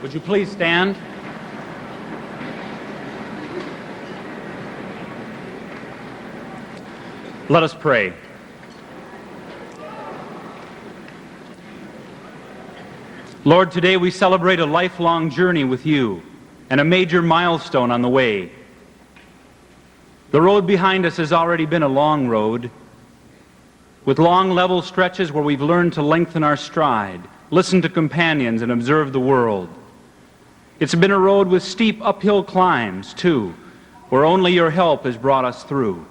Would you please stand? Let us pray. Lord, today we celebrate a lifelong journey with you and a major milestone on the way. The road behind us has already been a long road, with long level stretches where we've learned to lengthen our stride, listen to companions, and observe the world. It's been a road with steep uphill climbs, too, where only your help has brought us through.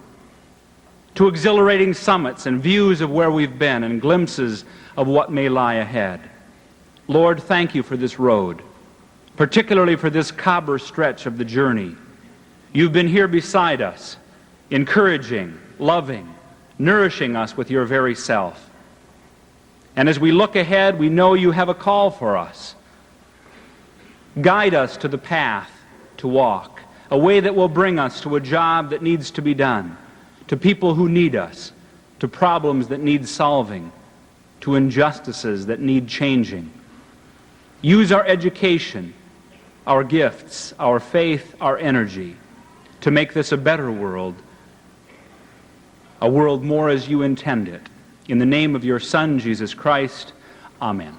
To exhilarating summits and views of where we've been and glimpses of what may lie ahead. Lord, thank you for this road, particularly for this Cobber stretch of the journey. You've been here beside us, encouraging, loving, nourishing us with your very self. And as we look ahead, we know you have a call for us. Guide us to the path to walk, a way that will bring us to a job that needs to be done, to people who need us, to problems that need solving, to injustices that need changing. Use our education, our gifts, our faith, our energy to make this a better world, a world more as you intend it. In the name of your Son, Jesus Christ, amen.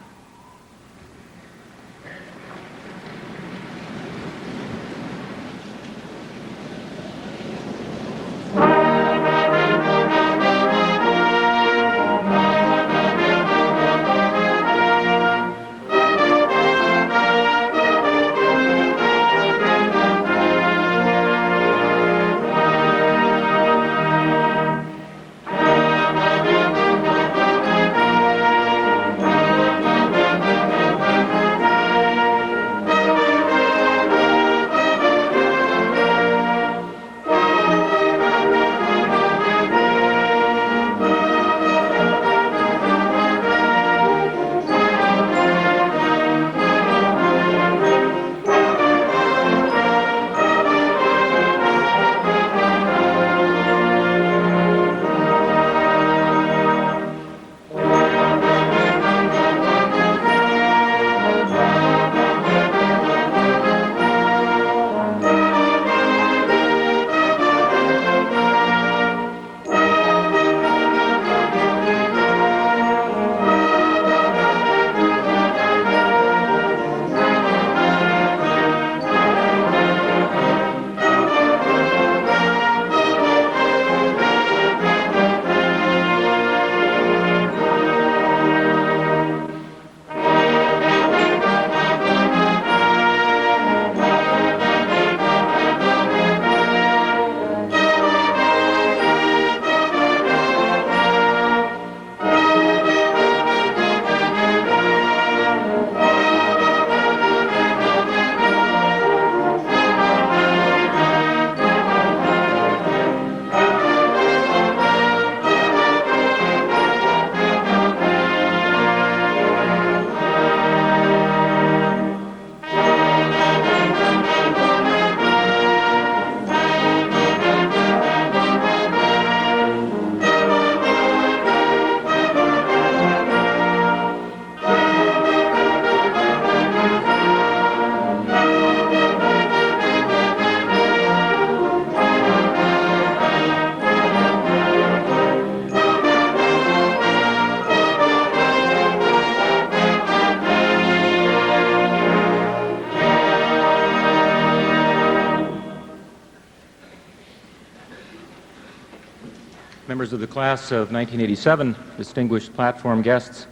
Members of the class of 1987, distinguished platform guests,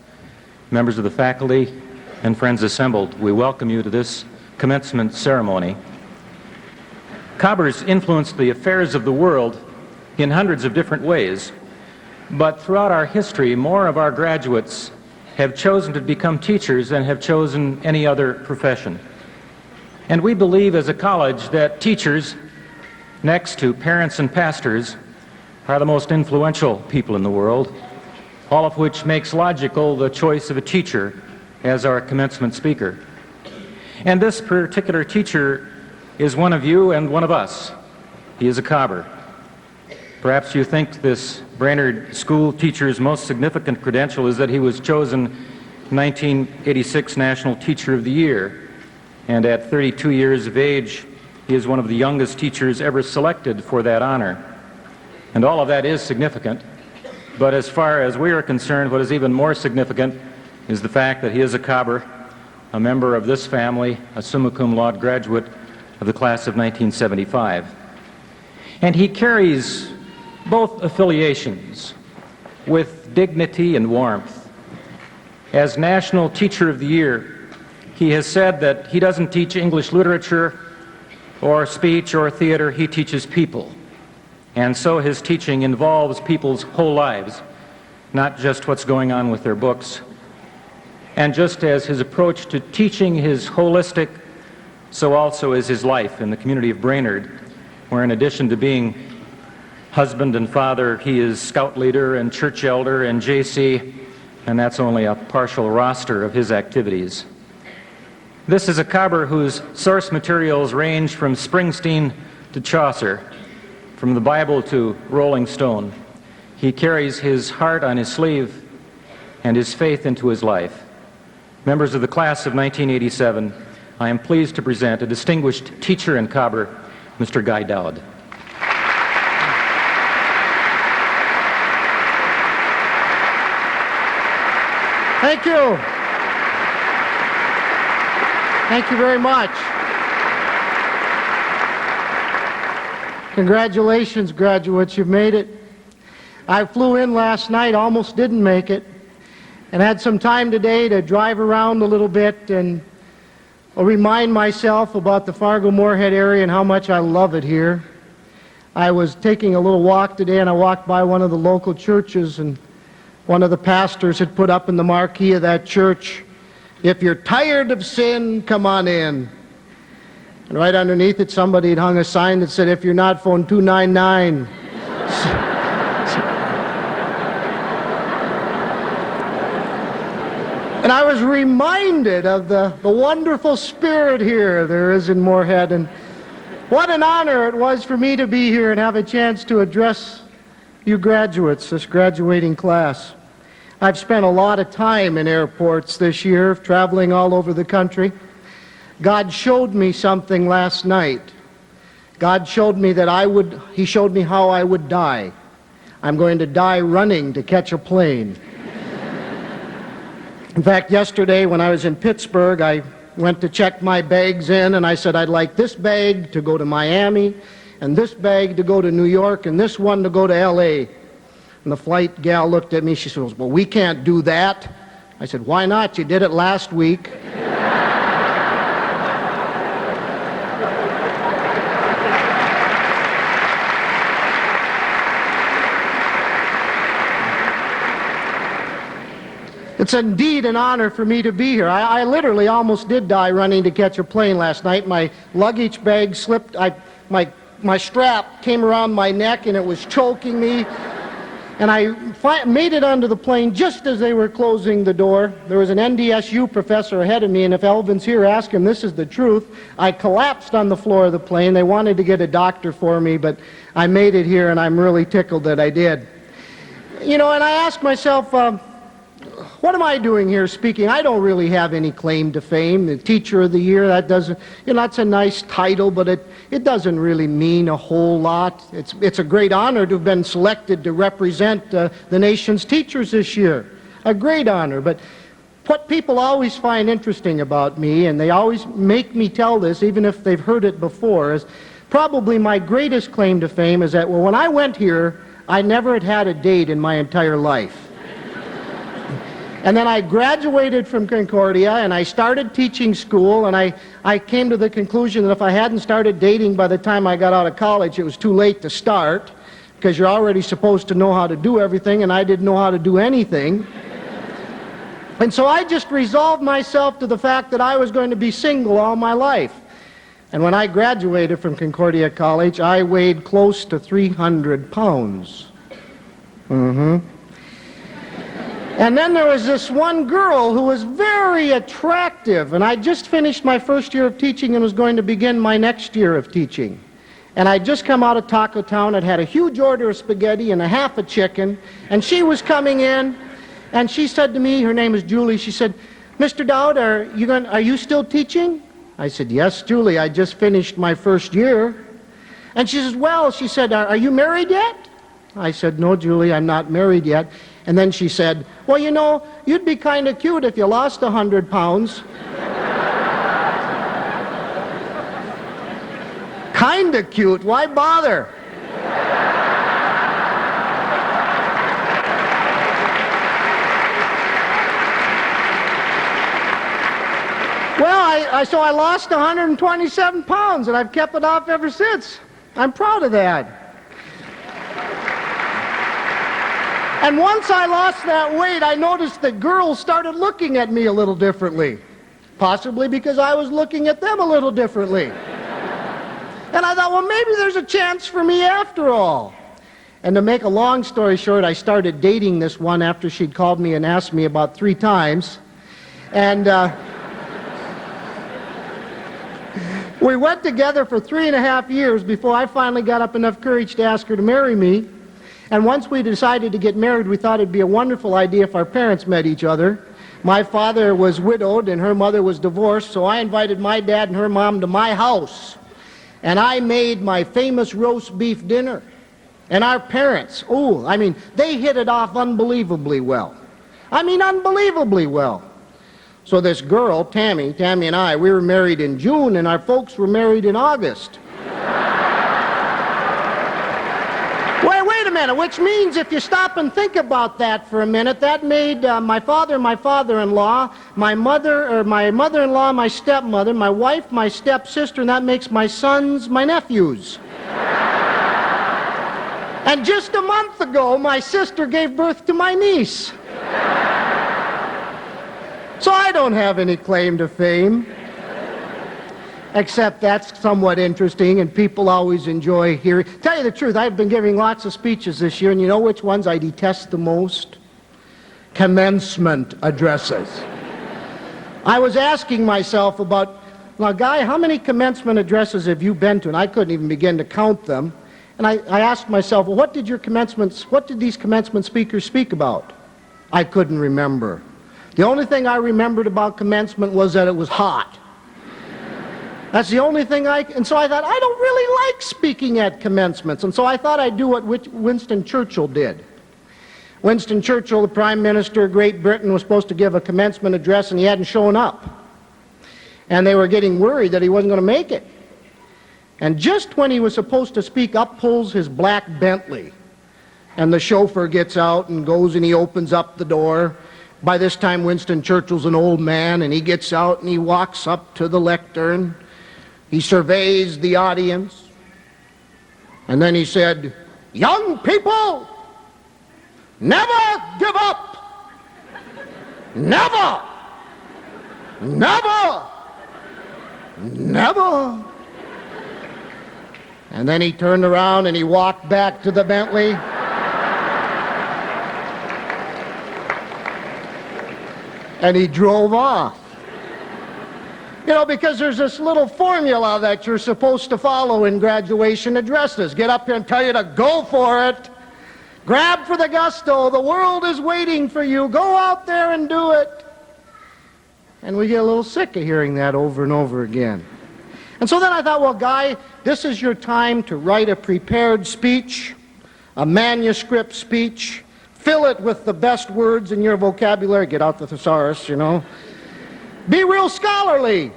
members of the faculty, and friends assembled, we welcome you to this commencement ceremony. Cobbers influenced the affairs of the world in hundreds of different ways, but throughout our history, more of our graduates have chosen to become teachers than have chosen any other profession. And we believe as a college that teachers, next to parents and pastors, are the most influential people in the world, all of which makes logical the choice of a teacher as our commencement speaker. And this particular teacher is one of you and one of us. He is a Cobber. Perhaps you think this Brainerd School teacher's most significant credential is that he was chosen 1986 National Teacher of the Year. and at 32 years of age, he is one of the youngest teachers ever selected for that honor. And all of that is significant, but as far as we are concerned, what is even more significant is the fact that he is a Cobber, a member of this family, a summa cum laude graduate of the class of 1975. And he carries both affiliations with dignity and warmth. As National Teacher of the Year, he has said that he doesn't teach English literature or speech or theater, he teaches people. And so his teaching involves people's whole lives, not just what's going on with their books. And just as his approach to teaching is holistic, so also is his life in the community of Brainerd, where in addition to being husband and father, he is scout leader and church elder and JC, and that's only a partial roster of his activities. This is a Cobber whose source materials range from Springsteen to Chaucer, from the Bible to Rolling Stone. He carries his heart on his sleeve and his faith into his life. Members of the class of 1987, I am pleased to present a distinguished teacher and Cobber, Mr. Guy Dowd. Thank you. Thank you very much. Congratulations, graduates, you've made it. I flew in last night, almost didn't make it, and had some time today to drive around a little bit and remind myself about the Fargo-Moorhead area and how much I love it here. I was taking a little walk today, and I walked by one of the local churches, and one of the pastors had put up in the marquee of that church, "If you're tired of sin, come on in." And right underneath it, somebody had hung a sign that said, "If you're not, phone 299. And I was reminded of the wonderful spirit here there is in Moorhead, and what an honor it was for me to be here and have a chance to address you graduates, this graduating class. I've spent a lot of time in airports this year, traveling all over the country. God showed me something last night. God showed me that He showed me how I would die. I'm going to die running to catch a plane. In fact, yesterday when I was in Pittsburgh, I went to check my bags in, and I said, I'd like this bag to go to Miami, and this bag to go to New York, and this one to go to L.A. And the flight gal looked at me, she says, "Well, we can't do that." I said, "Why not? You did it last week." It's indeed an honor for me to be here. I literally almost did die running to catch a plane last night. My luggage bag slipped. My strap came around my neck and it was choking me. And I made it onto the plane just as they were closing the door. There was an NDSU professor ahead of me, and if Elvin's here, ask him, this is the truth. I collapsed on the floor of the plane. They wanted to get a doctor for me, but I made it here, and I'm really tickled that I did. You know, and I asked myself, what am I doing here speaking? I don't really have any claim to fame. The Teacher of the Year, that doesn't, you know, that's a nice title, but it doesn't really mean a whole lot. It's a great honor to have been selected to represent the nation's teachers this year. A great honor, but what people always find interesting about me, and they always make me tell this, even if they've heard it before, is probably my greatest claim to fame is that, well, when I went here, I never had had a date in my entire life. And then I graduated from Concordia, and I started teaching school, and I came to the conclusion that if I hadn't started dating by the time I got out of college, it was too late to start, because you're already supposed to know how to do everything, and I didn't know how to do anything. And so I just resolved myself to the fact that I was going to be single all my life. And when I graduated from Concordia College, I weighed close to 300 pounds. And then there was this one girl who was very attractive, and I just finished my first year of teaching and was going to begin my next year of teaching. And I'd just come out of Taco Town. I'd had a huge order of spaghetti and a half a chicken, and she was coming in, and she said to me, her name is Julie, she said, "Mr. Dowd, are you still teaching?" I said, yes, Julie, I just finished my first year. And she says, well, she said, are you married yet? I said, no, Julie, I'm not married yet. And then she said, well, you know, you'd be kind of cute if you lost 100 pounds. Kind of cute, why bother? Well, so I lost 127 pounds, and I've kept it off ever since. I'm proud of that. And once I lost that weight, I noticed that girls started looking at me a little differently. Possibly because I was looking at them a little differently. And I thought, well, maybe there's a chance for me after all. And to make a long story short, I started dating this one after she'd called me and asked me about 3 times. And we went together for 3.5 years before I finally got up enough courage to ask her to marry me. And once we decided to get married, we thought it'd be a wonderful idea if our parents met each other. My father was widowed and her mother was divorced, so I invited my dad and her mom to my house. And I made my famous roast beef dinner. And our parents, they hit it off unbelievably well. Unbelievably well. So this girl, Tammy and I, we were married in June, and our folks were married in August. Wait a minute, which means if you stop and think about that for a minute, that made my father my father-in-law, my mother-in-law my stepmother, my wife my stepsister, and that makes my sons my nephews. And just a month ago, my sister gave birth to my niece. So I don't have any claim to fame, except that's somewhat interesting, and people always enjoy hearing. Tell you the truth, I've been giving lots of speeches this year, and you know which ones I detest the most? Commencement addresses. I was asking myself about, now, Guy, how many commencement addresses have you been to? And I couldn't even begin to count them. And I asked myself, well, what did these commencement speakers speak about? I couldn't remember. The only thing I remembered about commencement was that it was hot. That's the only thing and so I thought, I don't really like speaking at commencements. And so I thought I'd do what Winston Churchill did. Winston Churchill, the Prime Minister of Great Britain, was supposed to give a commencement address, and he hadn't shown up. And they were getting worried that he wasn't going to make it. And just when he was supposed to speak, up pulls his black Bentley. And the chauffeur gets out and goes and he opens up the door. By this time, Winston Churchill's an old man, and he gets out and he walks up to the lectern. He surveys the audience. And then he said, "Young people, never give up. Never. Never. Never." And then he turned around and he walked back to the Bentley. And he drove off. You know, because there's this little formula that you're supposed to follow in graduation addresses. Get up here and tell you to go for it. Grab for the gusto. The world is waiting for you. Go out there and do it. And we get a little sick of hearing that over and over again. And so then I thought, well, Guy, this is your time to write a prepared speech, a manuscript speech. Fill it with the best words in your vocabulary. Get out the thesaurus, you know. Be real scholarly.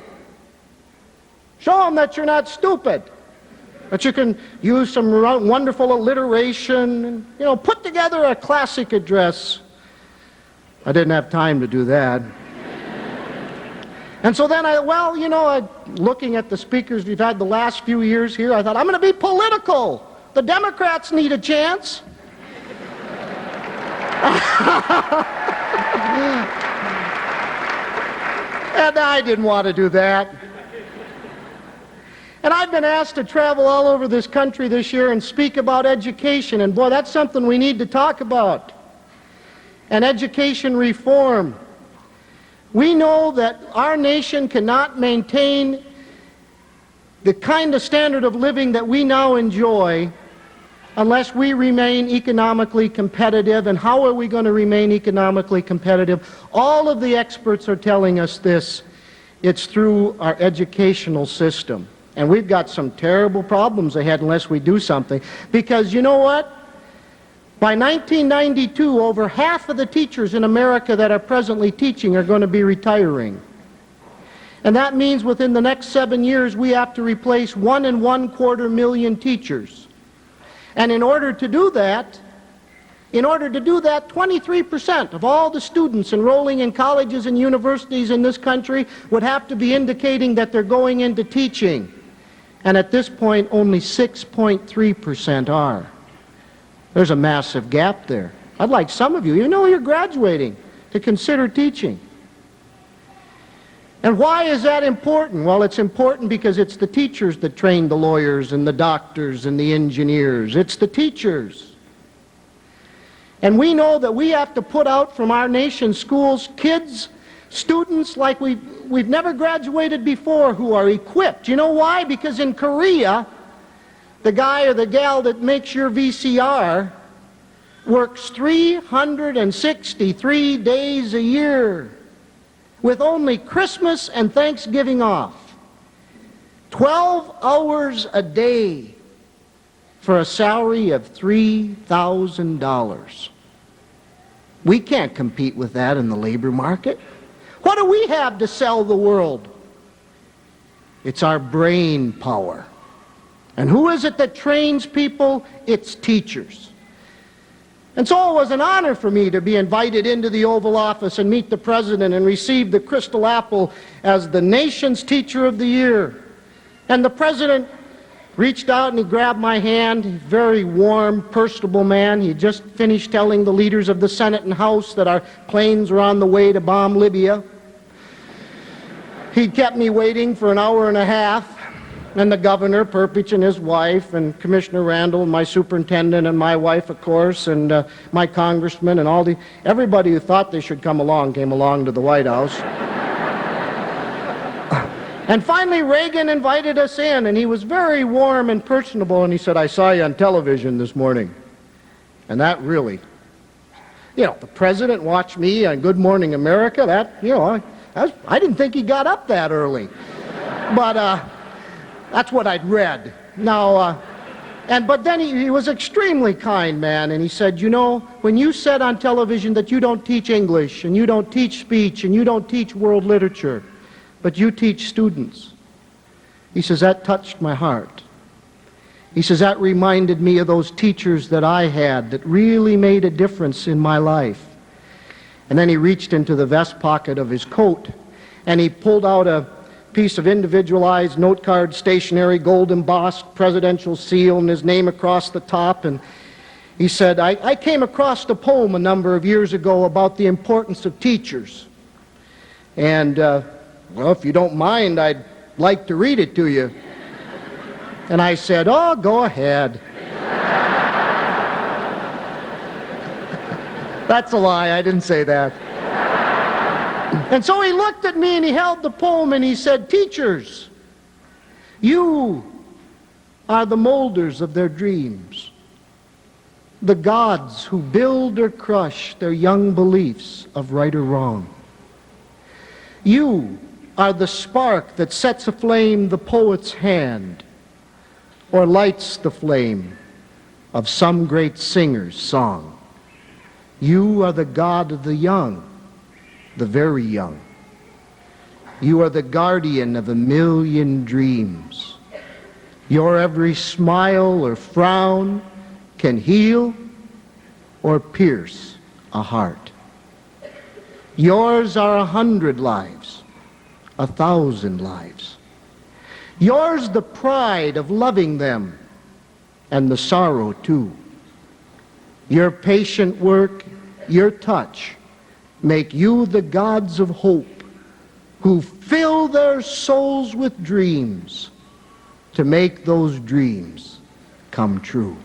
Show them that you're not stupid. That you can use some wonderful alliteration. And, you know, put together a classic address. I didn't have time to do that. And so then looking at the speakers we've had the last few years here, I thought, I'm going to be political. The Democrats need a chance. And I didn't want to do that. And I've been asked to travel all over this country this year and speak about education. And boy, that's something we need to talk about. And education reform. We know that our nation cannot maintain the kind of standard of living that we now enjoy unless we remain economically competitive. And how are we going to remain economically competitive? All of the experts are telling us this. It's through our educational system. And we've got some terrible problems ahead unless we do something. Because you know what? By 1992, over half of the teachers in America that are presently teaching are going to be retiring. And that means within the next 7 years, we have to replace 1.25 million teachers. And in order to do that, 23% of all the students enrolling in colleges and universities in this country would have to be indicating that they're going into teaching. And at this point, only 6.3% are. There's a massive gap there. I'd like some of you, even though you're graduating, to consider teaching. And why is that important? Well, it's important because it's the teachers that train the lawyers and the doctors and the engineers. It's the teachers. And we know that we have to put out from our nation's schools kids, students like we've never graduated before who are equipped. You know why? Because in Korea, the guy or the gal that makes your VCR works 363 days a year with only Christmas and Thanksgiving off. 12 hours a day for a salary of $3,000. We can't compete with that in the labor market. What do we have to sell the world? It's our brain power. And who is it that trains people? It's teachers. And so it was an honor for me to be invited into the Oval Office and meet the President and receive the Crystal Apple as the nation's Teacher of the Year. And the President reached out and he grabbed my hand. Very warm, personable man. He just finished telling the leaders of the Senate and House that our planes were on the way to bomb Libya. He kept me waiting for an hour and a half. And the governor, Perpich, and his wife, and Commissioner Randall, and my superintendent, and my wife, of course, and my congressman, and everybody who thought they should come along came along to the White House. And finally, Reagan invited us in, and he was very warm and personable, and he said, "I saw you on television this morning." And that really, the president watched me on Good Morning America. I didn't think he got up that early. But, that's what I'd read. Now, but then he was extremely kind man, and he said, when you said on television that you don't teach English, and you don't teach speech, and you don't teach world literature, but you teach students, he says, that touched my heart. He says, that reminded me of those teachers that I had that really made a difference in my life. And then he reached into the vest pocket of his coat, and he pulled out a piece of individualized note card stationery, gold embossed presidential seal, and his name across the top. And he said, I came across a poem a number of years ago about the importance of teachers. And, if you don't mind, I'd like to read it to you. And I said, oh, go ahead. That's a lie, I didn't say that. And so he looked at me and he held the poem and he said, teachers, you are the molders of their dreams, the gods who build or crush their young beliefs of right or wrong. You are the spark that sets aflame the poet's hand or lights the flame of some great singer's song. You are the God of the young, the very young. You are the guardian of a million dreams. Your every smile or frown can heal or pierce a heart. Yours are 100 lives, 1,000 lives. Yours the pride of loving them and the sorrow too. Your patient work, your touch, make you the gods of hope who fill their souls with dreams to make those dreams come true.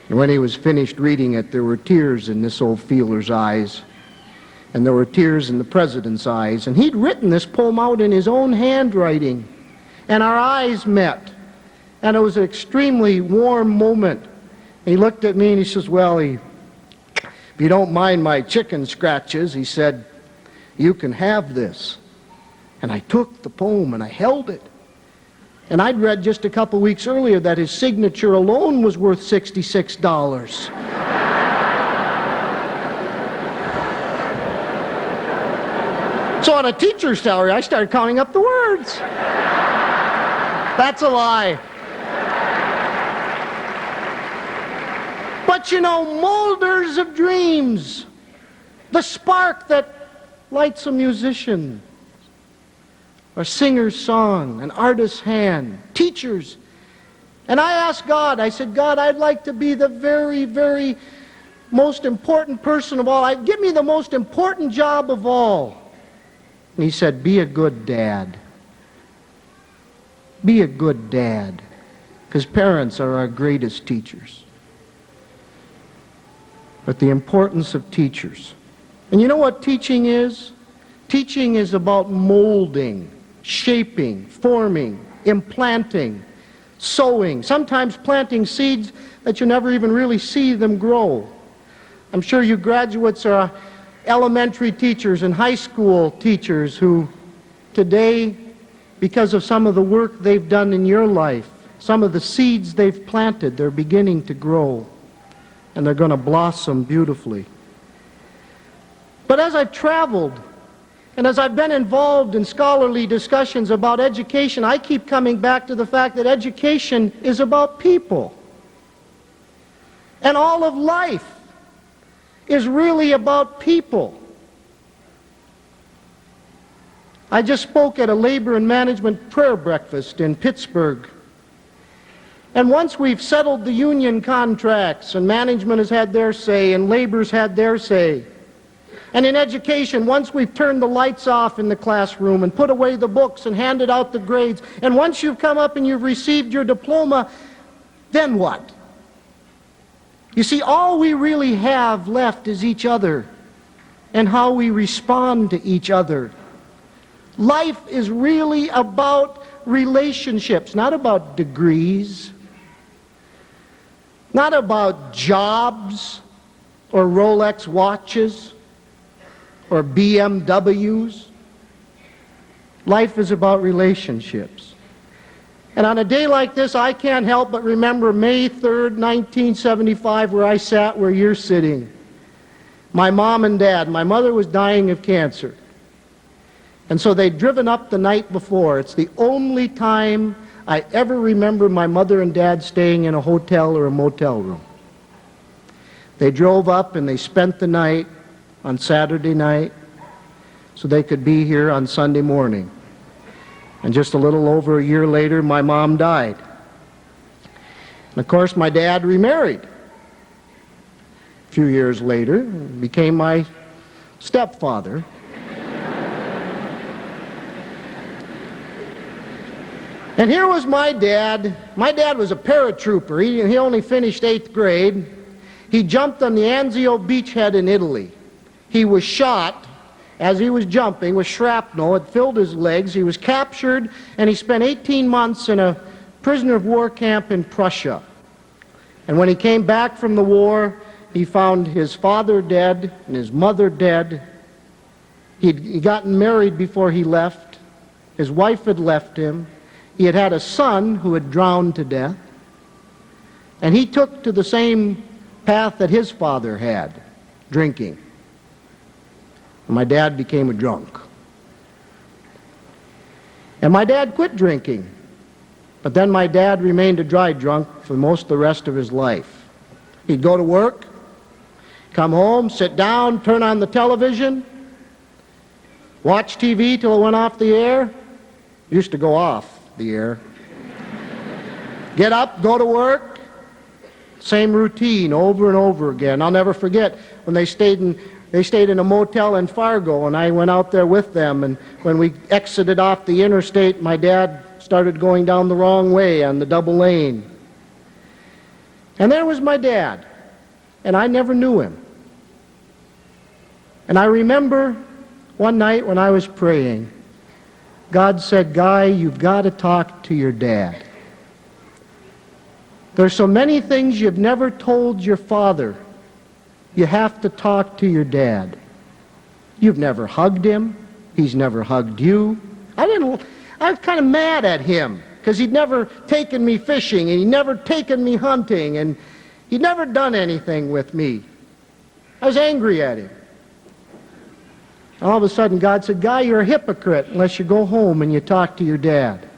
And when he was finished reading it, there were tears in this old feeler's eyes, and there were tears in the president's eyes, and he'd written this poem out in his own handwriting, and our eyes met, and it was an extremely warm moment. He looked at me and he says, well, if you don't mind my chicken scratches, he said, you can have this. And I took the poem and I held it. And I'd read just a couple weeks earlier that his signature alone was worth $66. So on a teacher's salary, I started counting up the words. That's a lie. But you know, molders of dreams, the spark that lights a musician, a singer's song, an artist's hand, teachers. And I asked God, I said, God, I'd like to be the very, very most important person of all. Give me the most important job of all. And he said, be a good dad. Be a good dad. Because parents are our greatest teachers. But the importance of teachers. And you know what teaching is? Teaching is about molding, shaping, forming, implanting, sowing, sometimes planting seeds that you never even really see them grow. I'm sure you graduates are elementary teachers and high school teachers who today, because of some of the work they've done in your life, some of the seeds they've planted, they're beginning to grow and they're going to blossom beautifully. But as I've traveled and as I've been involved in scholarly discussions about education, I keep coming back to the fact that education is about people. And all of life is really about people. I just spoke at a labor and management prayer breakfast in Pittsburgh. And once we've settled the union contracts and management has had their say and labor's had their say, and in education, once we've turned the lights off in the classroom and put away the books and handed out the grades, and once you've come up and you've received your diploma, then what? You see, all we really have left is each other and how we respond to each other. Life is really about relationships, not about degrees, not about jobs or Rolex watches or BMWs. Life is about relationships. And on a day like this, I can't help but remember May 3rd, 1975, where I sat where you're sitting. My mom and dad, my mother was dying of cancer. And so they'd driven up the night before. It's the only time I ever remember my mother and dad staying in a hotel or a motel room. They drove up and they spent the night on Saturday night so they could be here on Sunday morning. And just a little over a year later, my mom died. And of course, my dad remarried. A few years later, became my stepfather. And here was my dad. My dad was a paratrooper. He only finished 8th grade. He jumped on the Anzio beachhead in Italy. He was shot as he was jumping with shrapnel. It filled his legs. He was captured, and he spent 18 months in a prisoner of war camp in Prussia. And when he came back from the war, he found his father dead and his mother dead. He'd gotten married before he left. His wife had left him. He had had a son who had drowned to death. And he took to the same path that his father had, drinking. And my dad became a drunk. And my dad quit drinking. But then my dad remained a dry drunk for most of the rest of his life. He'd go to work, come home, sit down, turn on the television, watch TV till it went off the air. It used to go off the air. Get up, go to work, same routine over and over again. I'll never forget when they stayed in a motel in Fargo, and I went out there with them, and when we exited off the interstate, my dad started going down the wrong way on the double lane. And there was my dad, and I never knew him. And I remember one night when I was praying, God said, Guy, you've got to talk to your dad. There's so many things you've never told your father. You have to talk to your dad. You've never hugged him. He's never hugged you. I was kind of mad at him because he'd never taken me fishing and he'd never taken me hunting and he'd never done anything with me. I was angry at him. All of a sudden, God said, Guy, you're a hypocrite unless you go home and you talk to your dad.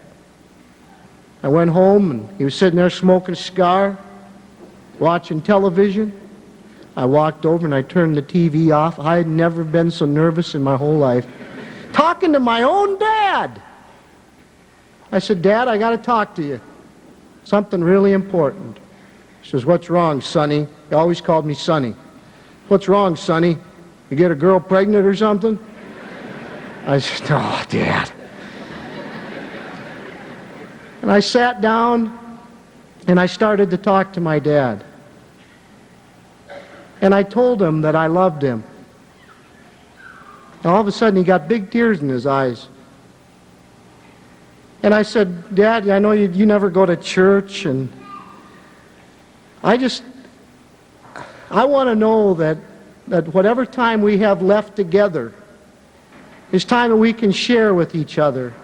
I went home, and he was sitting there smoking a cigar, watching television. I walked over and I turned the TV off. I had never been so nervous in my whole life. Talking to my own dad. I said, Dad, I got to talk to you. Something really important. He says, what's wrong, Sonny? He always called me Sonny. What's wrong, Sonny? You get a girl pregnant or something? I said, oh, Dad. And I sat down and I started to talk to my dad. And I told him that I loved him. And all of a sudden he got big tears in his eyes. And I said, Dad, I know you never go to church, and I want to know that whatever time we have left together is time that we can share with each other.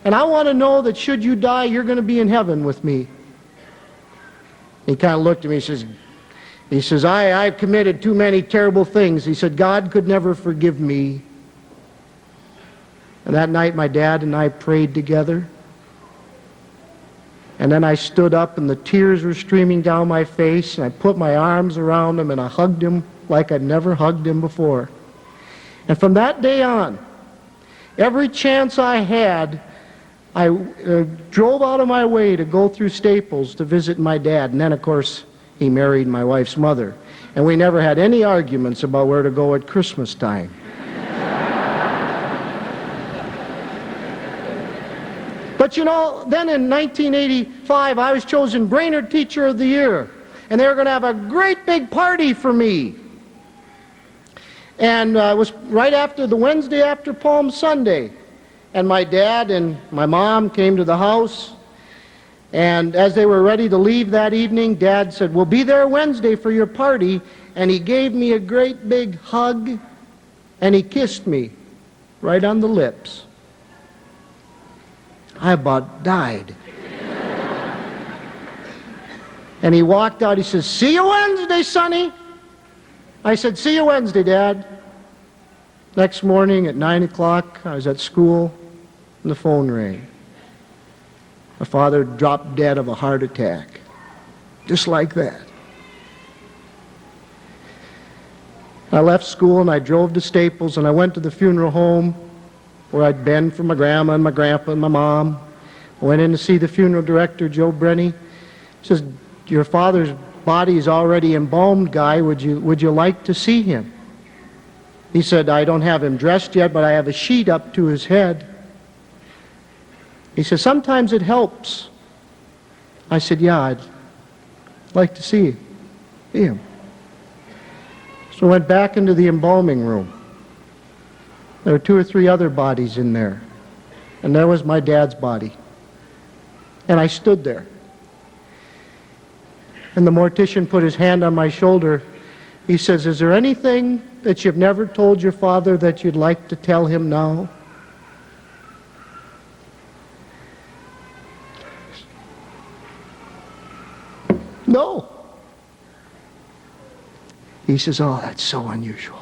And I want to know that should you die, you're going to be in heaven with me. He kind of looked at me, he says, I've committed too many terrible things. He said, God could never forgive me. And that night my dad and I prayed together. And then I stood up and the tears were streaming down my face, and I put my arms around him and I hugged him like I'd never hugged him before. And from that day on, every chance I had, I drove out of my way to go through Staples to visit my dad. And then, of course, he married my wife's mother. And we never had any arguments about where to go at Christmas time. But you know, then in 1985, I was chosen Brainerd Teacher of the Year. And they were going to have a great big party for me. And it was right after the Wednesday after Palm Sunday. And my dad and my mom came to the house. And as they were ready to leave that evening, Dad said, we'll be there Wednesday for your party. And he gave me a great big hug. And he kissed me right on the lips. I about died. And he walked out. He says, see you Wednesday, Sonny. I said, see you Wednesday, Dad. Next morning at 9 o'clock, I was at school, and the phone rang. My father dropped dead of a heart attack. Just like that. I left school and I drove to Staples and I went to the funeral home where I'd been for my grandma and my grandpa and my mom. I went in to see the funeral director, Joe Brenny. He says, your father's body is already embalmed, Guy. Would you like to see him? He said, I don't have him dressed yet, but I have a sheet up to his head. He said, sometimes it helps. I said, yeah, I'd like to see him. So I went back into the embalming room. There were 2 or 3 other bodies in there. And there was my dad's body. And I stood there. And the mortician put his hand on my shoulder. He says, is there anything that you've never told your father that you'd like to tell him now? No. He says, oh, that's so unusual.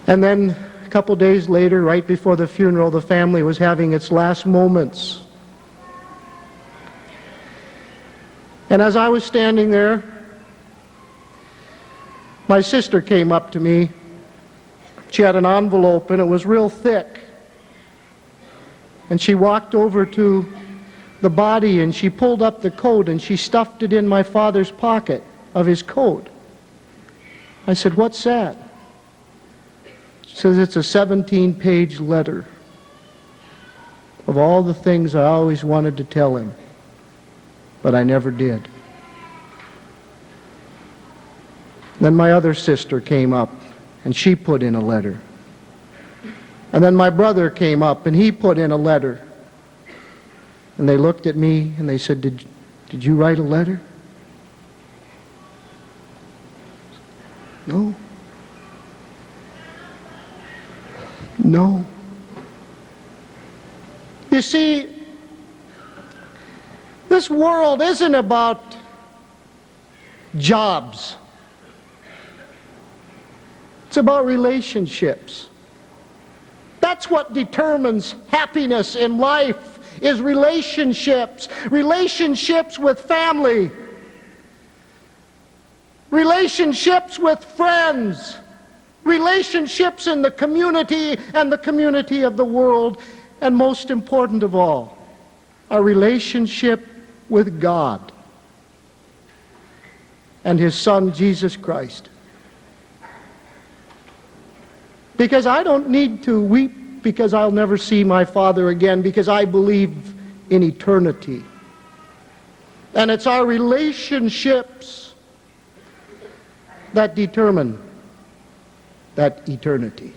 And then a couple days later, right before the funeral, the family was having its last moments. And as I was standing there, my sister came up to me. She had an envelope and it was real thick. And she walked over to the body and she pulled up the coat and she stuffed it in my father's pocket of his coat. I said, what's that? She says, it's a 17-page letter of all the things I always wanted to tell him, but I never did. Then my other sister came up and she put in a letter. And then my brother came up and he put in a letter. And they looked at me and they said, did you write a letter? No. No. You see, this world isn't about jobs. It's about relationships. That's what determines happiness in life, is relationships. Relationships with family. Relationships with friends. Relationships in the community and the community of the world. And most important of all, a relationship with God and His Son, Jesus Christ. Because I don't need to weep because I'll never see my Father again, because I believe in eternity. And it's our relationships that determine that eternity.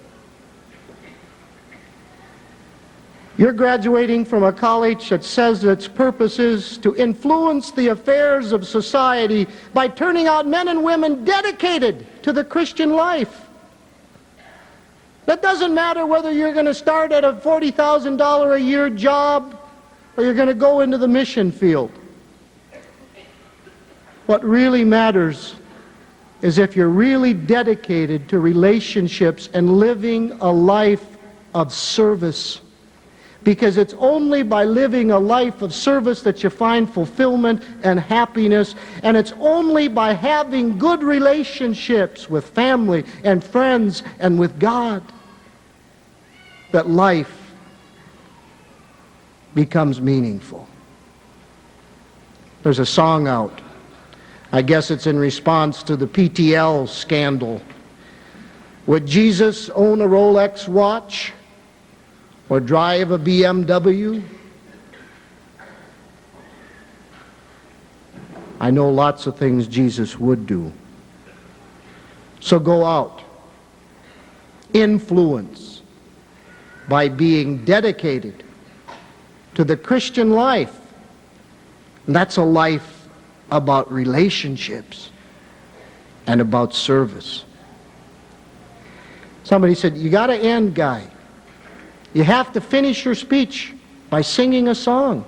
You're graduating from a college that says its purpose is to influence the affairs of society by turning out men and women dedicated to the Christian life. That doesn't matter whether you're going to start at a $40,000 a year job or you're going to go into the mission field. What really matters is if you're really dedicated to relationships and living a life of service. Because it's only by living a life of service that you find fulfillment and happiness. And it's only by having good relationships with family and friends and with God that life becomes meaningful. There's a song out. I guess it's in response to the PTL scandal. Would Jesus own a Rolex watch? Or drive a BMW? I know lots of things Jesus would do. So go out. Influence by being dedicated to the Christian life. And that's a life about relationships and about service. Somebody said, you got to end, Guy. You have to finish your speech by singing a song.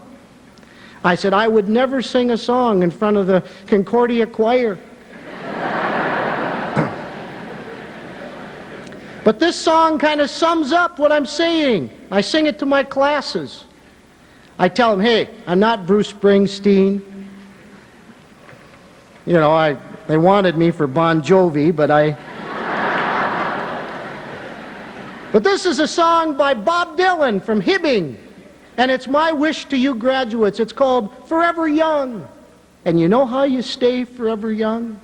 I said, I would never sing a song in front of the Concordia choir. But this song kind of sums up what I'm saying. I sing it to my classes. I tell them, hey, I'm not Bruce Springsteen. You know, they wanted me for Bon Jovi, but But this is a song by Bob Dylan from Hibbing, and it's my wish to you graduates. It's called Forever Young. And you know how you stay forever young?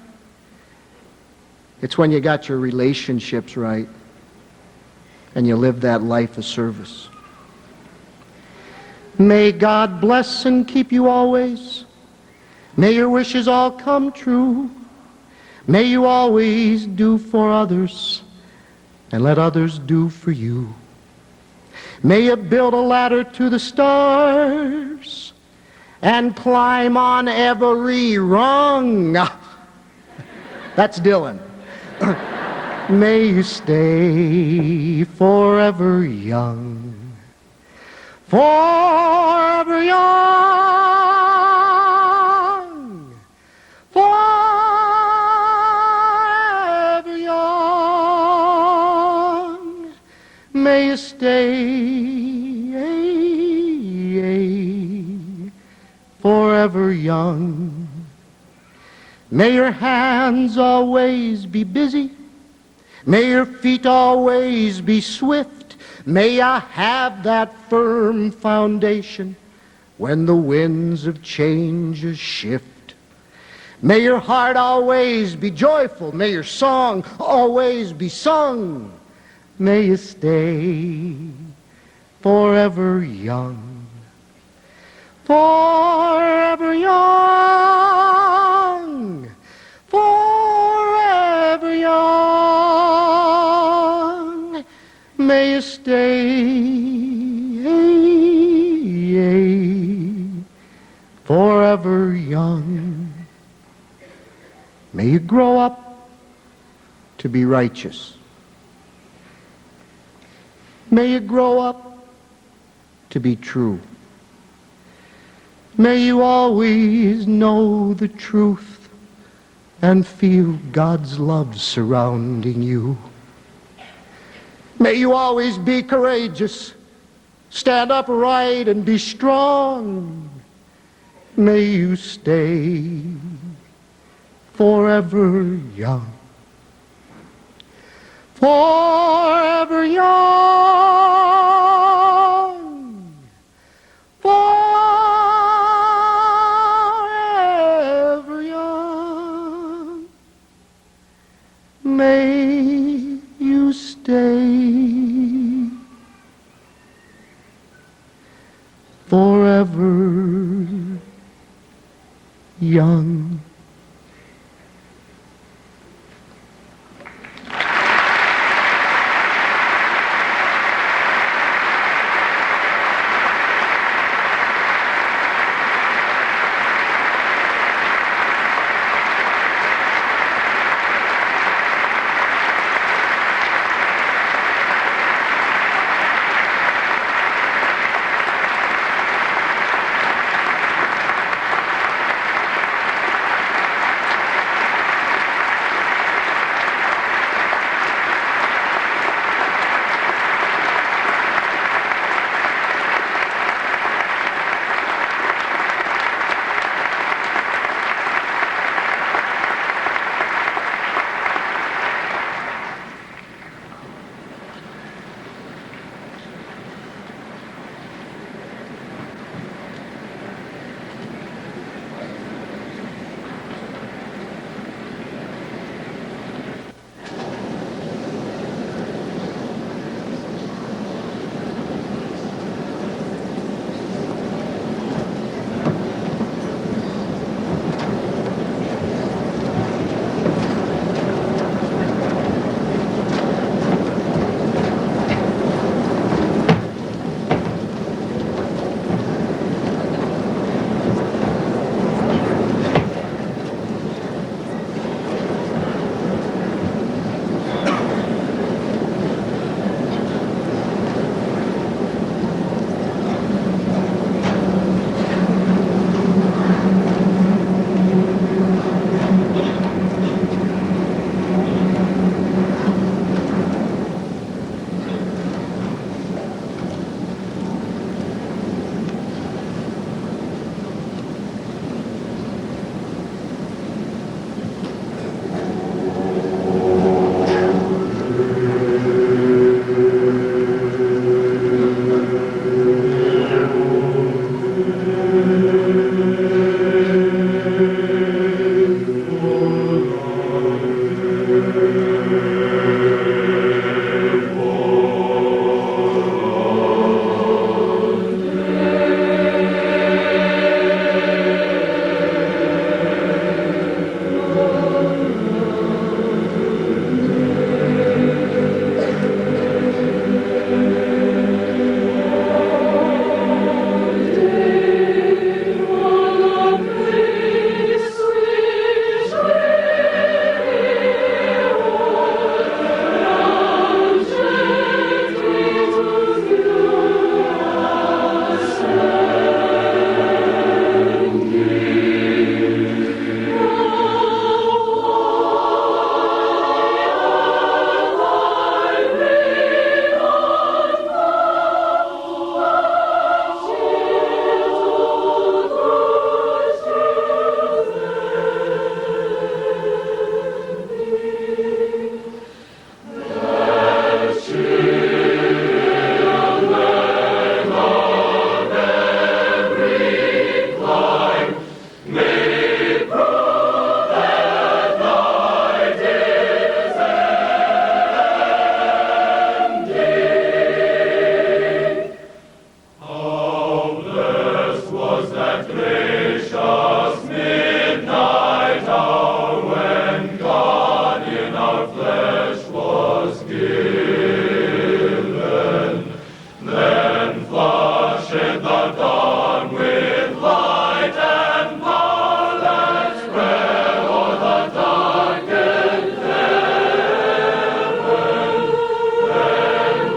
It's when you got your relationships right and you live that life of service. May God bless and keep you always. May your wishes all come true. May you always do for others and let others do for you. May you build a ladder to the stars and climb on every rung. That's Dylan. May you stay forever young. Forever young. Forever young. May you stay forever young. May your hands always be busy. May your feet always be swift. May I have that firm foundation when the winds of change shift. May your heart always be joyful. May your song always be sung. May you stay forever young. Forever young. Forever young. May you stay forever young. May you grow up to be righteous. May you grow up to be true. May you always know the truth and feel God's love surrounding you. May you always be courageous, stand upright and be strong. May you stay forever young. Forever young. Forever young. May you stay forever young.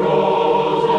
Rose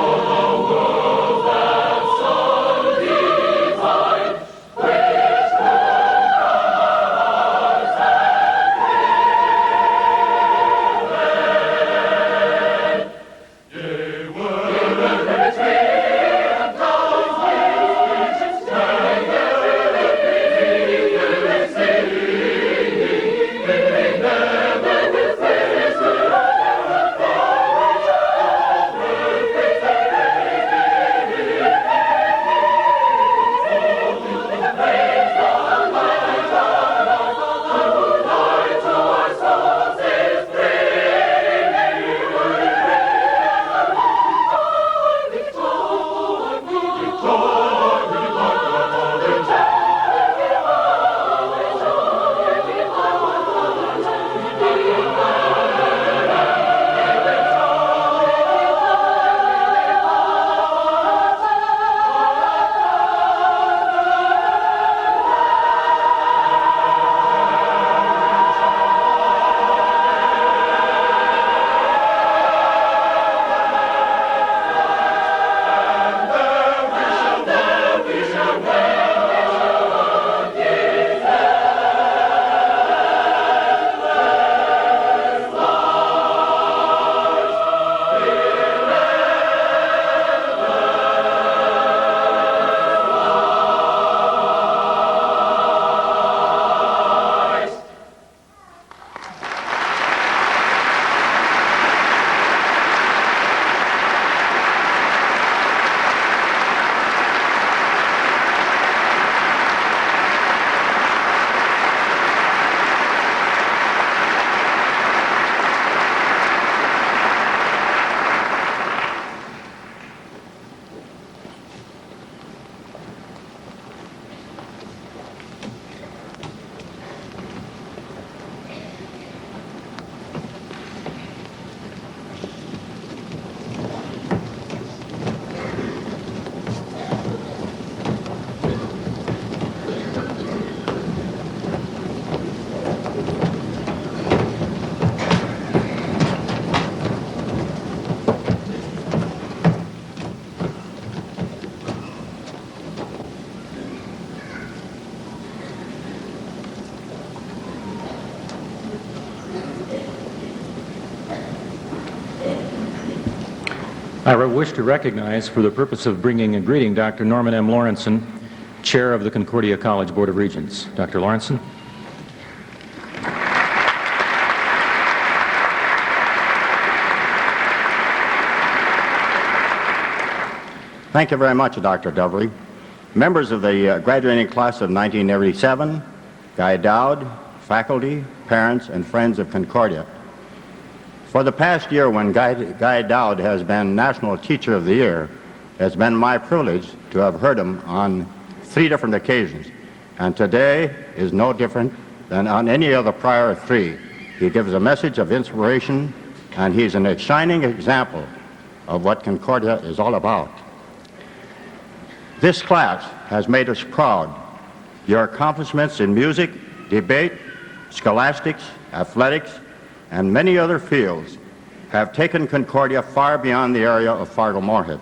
I wish to recognize, for the purpose of bringing and greeting, Dr. Norman M. Lawrenson, Chair of the Concordia College Board of Regents. Dr. Lawrenson. Thank you very much, Dr. Dovely. Members of the graduating class of 1987, Guy Dowd, faculty, parents, and friends of Concordia. For the past year, when Guy Dowd has been National Teacher of the Year, it's been my privilege to have heard him on 3 different occasions. And today is no different than on any other prior 3. He gives a message of inspiration, and he's a shining example of what Concordia is all about. This class has made us proud. Your accomplishments in music, debate, scholastics, athletics, and many other fields have taken Concordia far beyond the area of Fargo-Moorhead.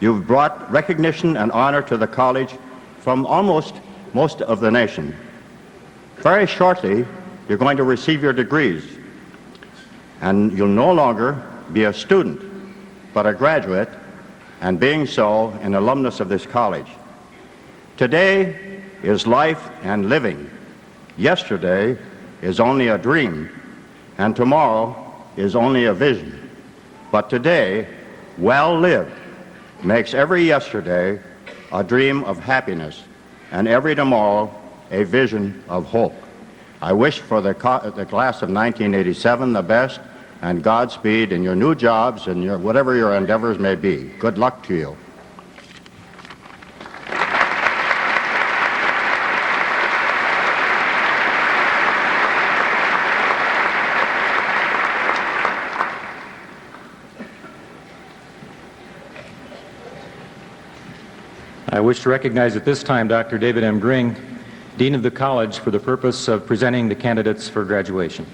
You've brought recognition and honor to the college from almost most of the nation. Very shortly, you're going to receive your degrees, and you'll no longer be a student, but a graduate, and being so, an alumnus of this college. Today is life and living. Yesterday is only a dream, and tomorrow is only a vision. But today, well lived, makes every yesterday a dream of happiness, and every tomorrow a vision of hope. I wish for the class of 1987 the best, and Godspeed in your new jobs and whatever your endeavors may be. Good luck to you. I wish to recognize at this time Dr. David M. Gring, Dean of the College, for the purpose of presenting the candidates for graduation.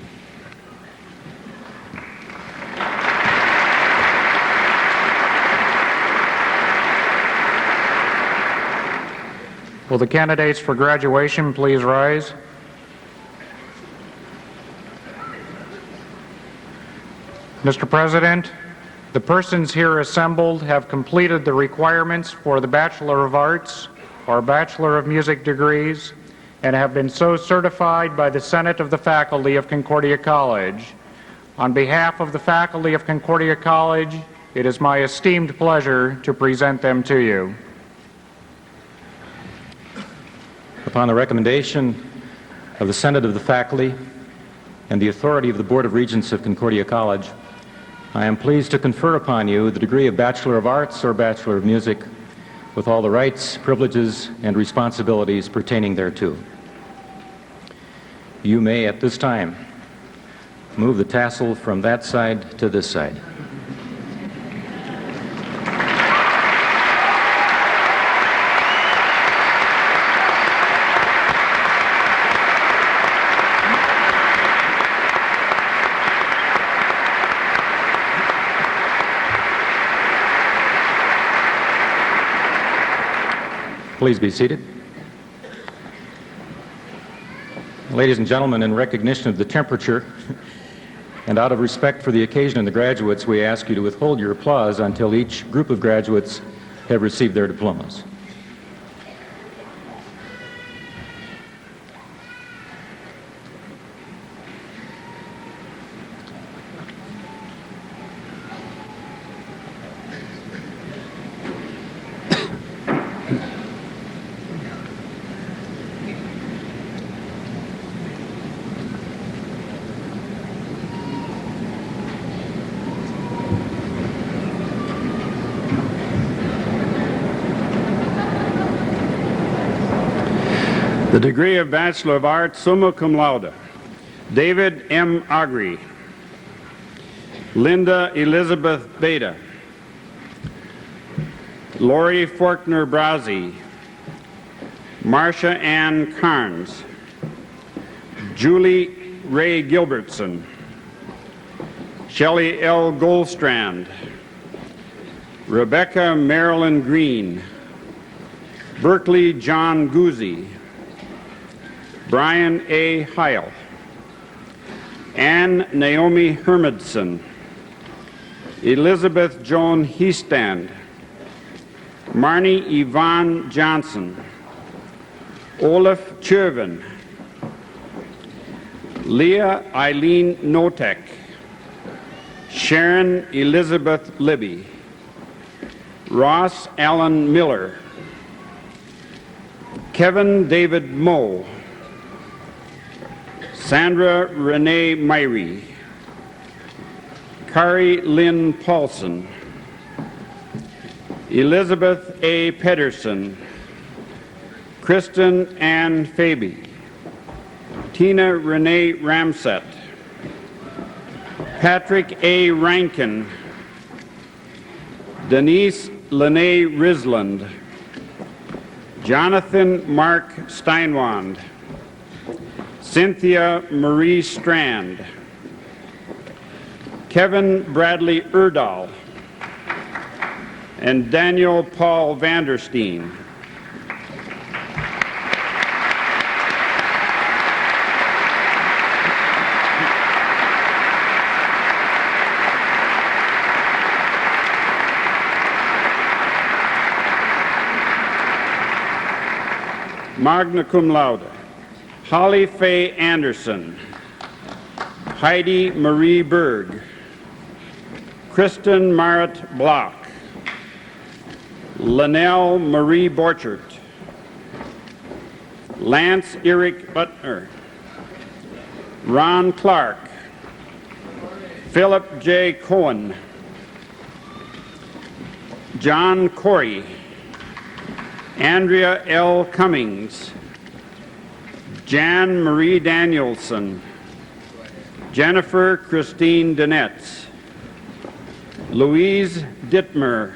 Will the candidates for graduation please rise? Mr. President, the persons here assembled have completed the requirements for the Bachelor of Arts or Bachelor of Music degrees and have been so certified by the Senate of the Faculty of Concordia College. On behalf of the faculty of Concordia College, it is my esteemed pleasure to present them to you. Upon the recommendation of the Senate of the Faculty and the authority of the Board of Regents of Concordia College, I am pleased to confer upon you the degree of Bachelor of Arts or Bachelor of Music with all the rights, privileges, and responsibilities pertaining thereto. You may, at this time, move the tassel from that side to this side. Please be seated. Ladies and gentlemen, in recognition of the temperature and out of respect for the occasion and the graduates, we ask you to withhold your applause until each group of graduates have received their diplomas. The degree of Bachelor of Arts, summa cum laude, David M. Agri, Linda Elizabeth Beta, Lori Faulkner Brazi, Marcia Ann Carnes, Julie Ray Gilbertson, Shelley L. Goldstrand, Rebecca Marilyn Green, Berkeley John Guzzi, Brian A. Heil, Ann Naomi Hermodson, Elizabeth Joan Heastand, Marnie Yvonne Johnson, Olaf Chervin, Leah Eileen Notek, Sharon Elizabeth Libby, Ross Allen Miller, Kevin David Moe, Sandra Renee Myrie, Kari Lynn Paulson, Elizabeth A. Pedersen, Kristen Ann Faby, Tina Renee Ramsett, Patrick A. Rankin, Denise Lene Risland, Jonathan Mark Steinwand, Cynthia Marie Strand, Kevin Bradley Erdahl, and Daniel Paul Vanderstein. Magna cum laude, Holly Faye Anderson, Heidi Marie Berg, Kristen Marit Block, Linnell Marie Borchert, Lance Eric Butner, Ron Clark, Philip J. Cohen, John Corey, Andrea L. Cummings, Jan Marie Danielson, Jennifer Christine Dinetz, Louise Dittmer,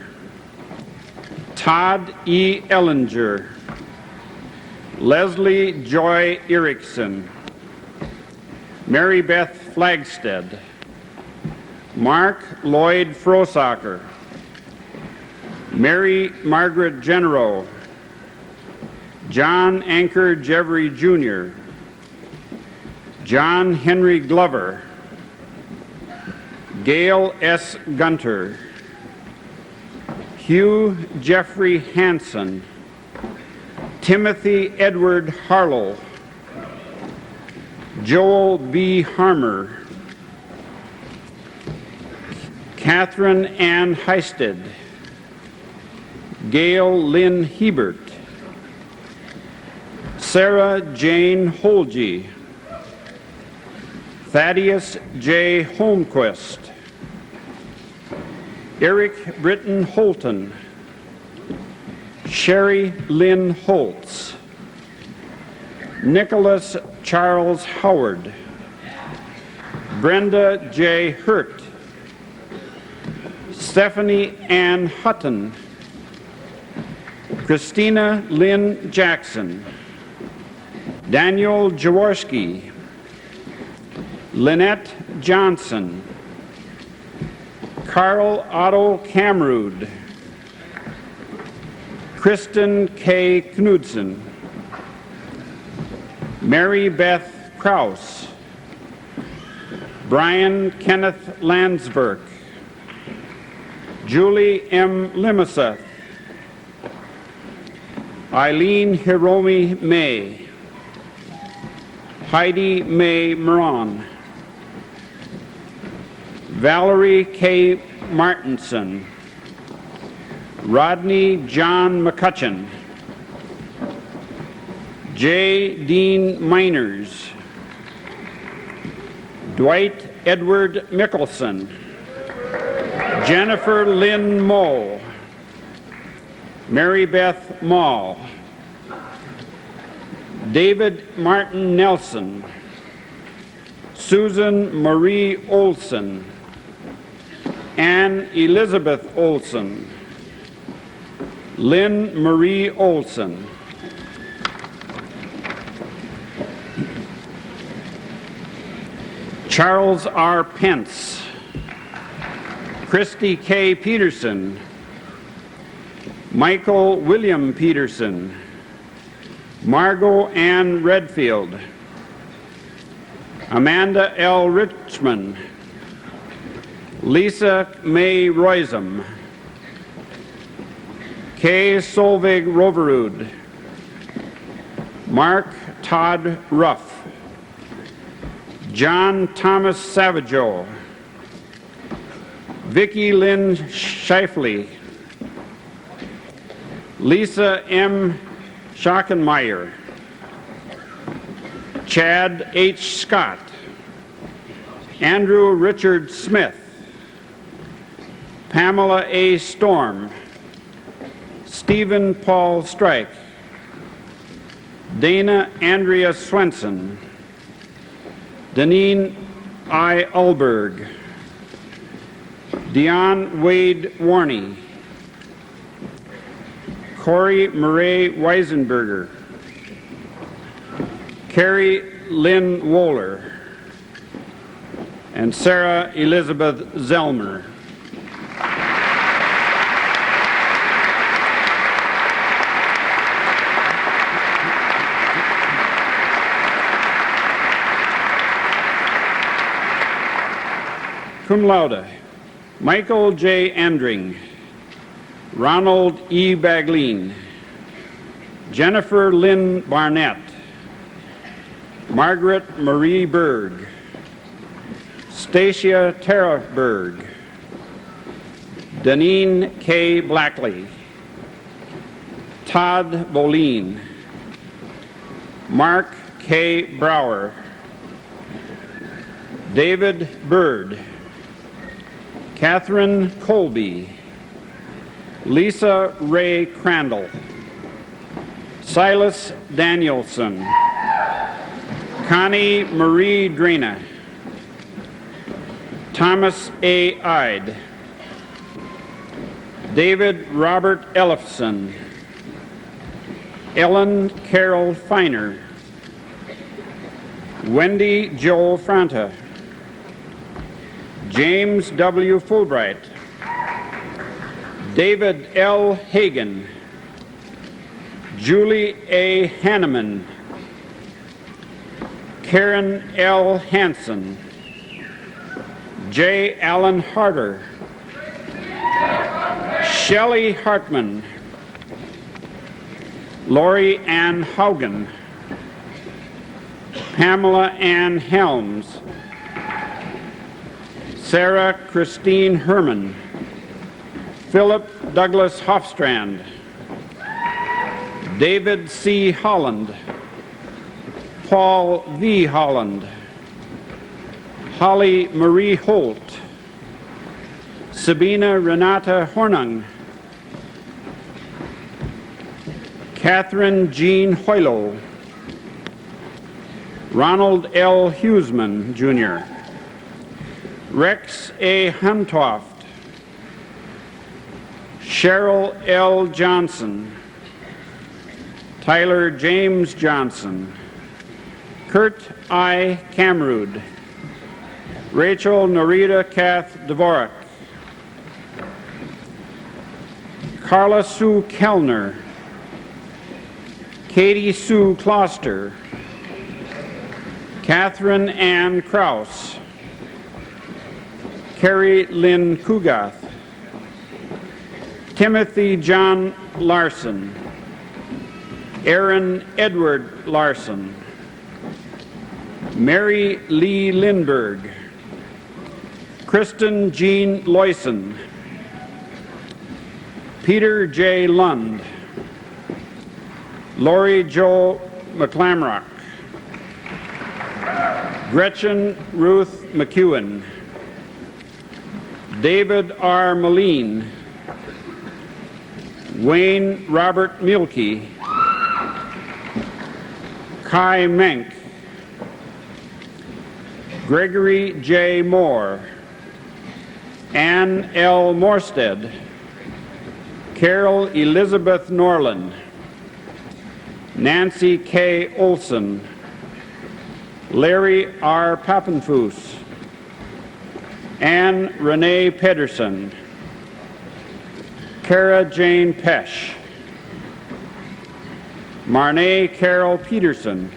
Todd E. Ellinger, Leslie Joy Erickson, Mary Beth Flagstead, Mark Lloyd Frosacker, Mary Margaret Genero, John Anker Jeffrey Jr., John Henry Glover, Gail S. Gunter, Hugh Jeffrey Hansen, Timothy Edward Harlow, Joel B. Harmer, Catherine Ann Heisted, Gail Lynn Hebert, Sarah Jane Holge, Thaddeus J. Holmquist, Eric Britton Holton, Sherry Lynn Holtz, Nicholas Charles Howard, Brenda J. Hurt, Stephanie Ann Hutton, Christina Lynn Jackson, Daniel Jaworski, Lynette Johnson, Carl Otto Kamrud, Kristen K. Knudsen, Mary Beth Kraus, Brian Kenneth Landsberg, Julie M. Limaseth, Eileen Hiromi May, Heidi May Moran, Valerie K. Martinson, Rodney John McCutcheon, J. Dean Miners, Dwight Edward Mickelson, Jennifer Lynn Moe, Mary Beth Mall, David Martin Nelson, Susan Marie Olson, Ann Elizabeth Olson, Lynn Marie Olson, Charles R. Pence, Christy K. Peterson, Michael William Peterson, Margot Ann Redfield, Amanda L. Richmond, Lisa May Roisum, Kay Solveig Roverud, Mark Todd Ruff, John Thomas Savageau, Vicki Lynn Scheifele, Lisa M. Schackenmeyer, Chad H. Scott, Andrew Richard Smith, Pamela A. Storm, Stephen Paul Strike, Dana Andrea Swenson, Deneen I. Ulberg, Dion Wade Warney, Corey Murray Weisenberger, Carrie Lynn Wohler, and Sarah Elizabeth Zellmer. Cum laude, Michael J. Andring, Ronald E. Bagleen, Jennifer Lynn Barnett, Margaret Marie Berg, Stacia Tara Berg, Deneen K. Blackley, Todd Boleen, Mark K. Brower, David Bird, Catherine Colby, Lisa Ray Crandall, Silas Danielson, Connie Marie Drena, Thomas A. Ide, David Robert Ellefson, Ellen Carol Feiner, Wendy Jo Franta, James W. Fulbright, David L. Hagan, Julie A. Hanneman, Karen L. Hansen, J. Allen Harder, Shelley Hartman, Lori Ann Haugen, Pamela Ann Helms, Sarah Christine Herman, Philip Douglas Hofstrand, David C. Holland, Paul V. Holland, Holly Marie Holt, Sabina Renata Hornung, Catherine Jean Hoylo, Ronald L. Huseman, Jr., Rex A. Huntoft, Cheryl L. Johnson, Tyler James Johnson, Kurt I. Kamrud, Rachel Norita Kath Dvorak, Carla Sue Kellner, Katie Sue Kloster, Catherine Ann Kraus, Carrie Lynn Kugath, Timothy John Larson, Aaron Edward Larson, Mary Lee Lindberg, Kristen Jean Loyson, Peter J. Lund, Lori Jo McClamrock, Gretchen Ruth McEwen, David R. Moline, Wayne Robert Mielke, Kai Menk, Gregory J. Moore, Ann L. Morstead, Carol Elizabeth Norland, Nancy K. Olson, Larry R. Pappenfuss, Anne Renee Pedersen, Kara Jane Pesch, Marnay Carol Peterson,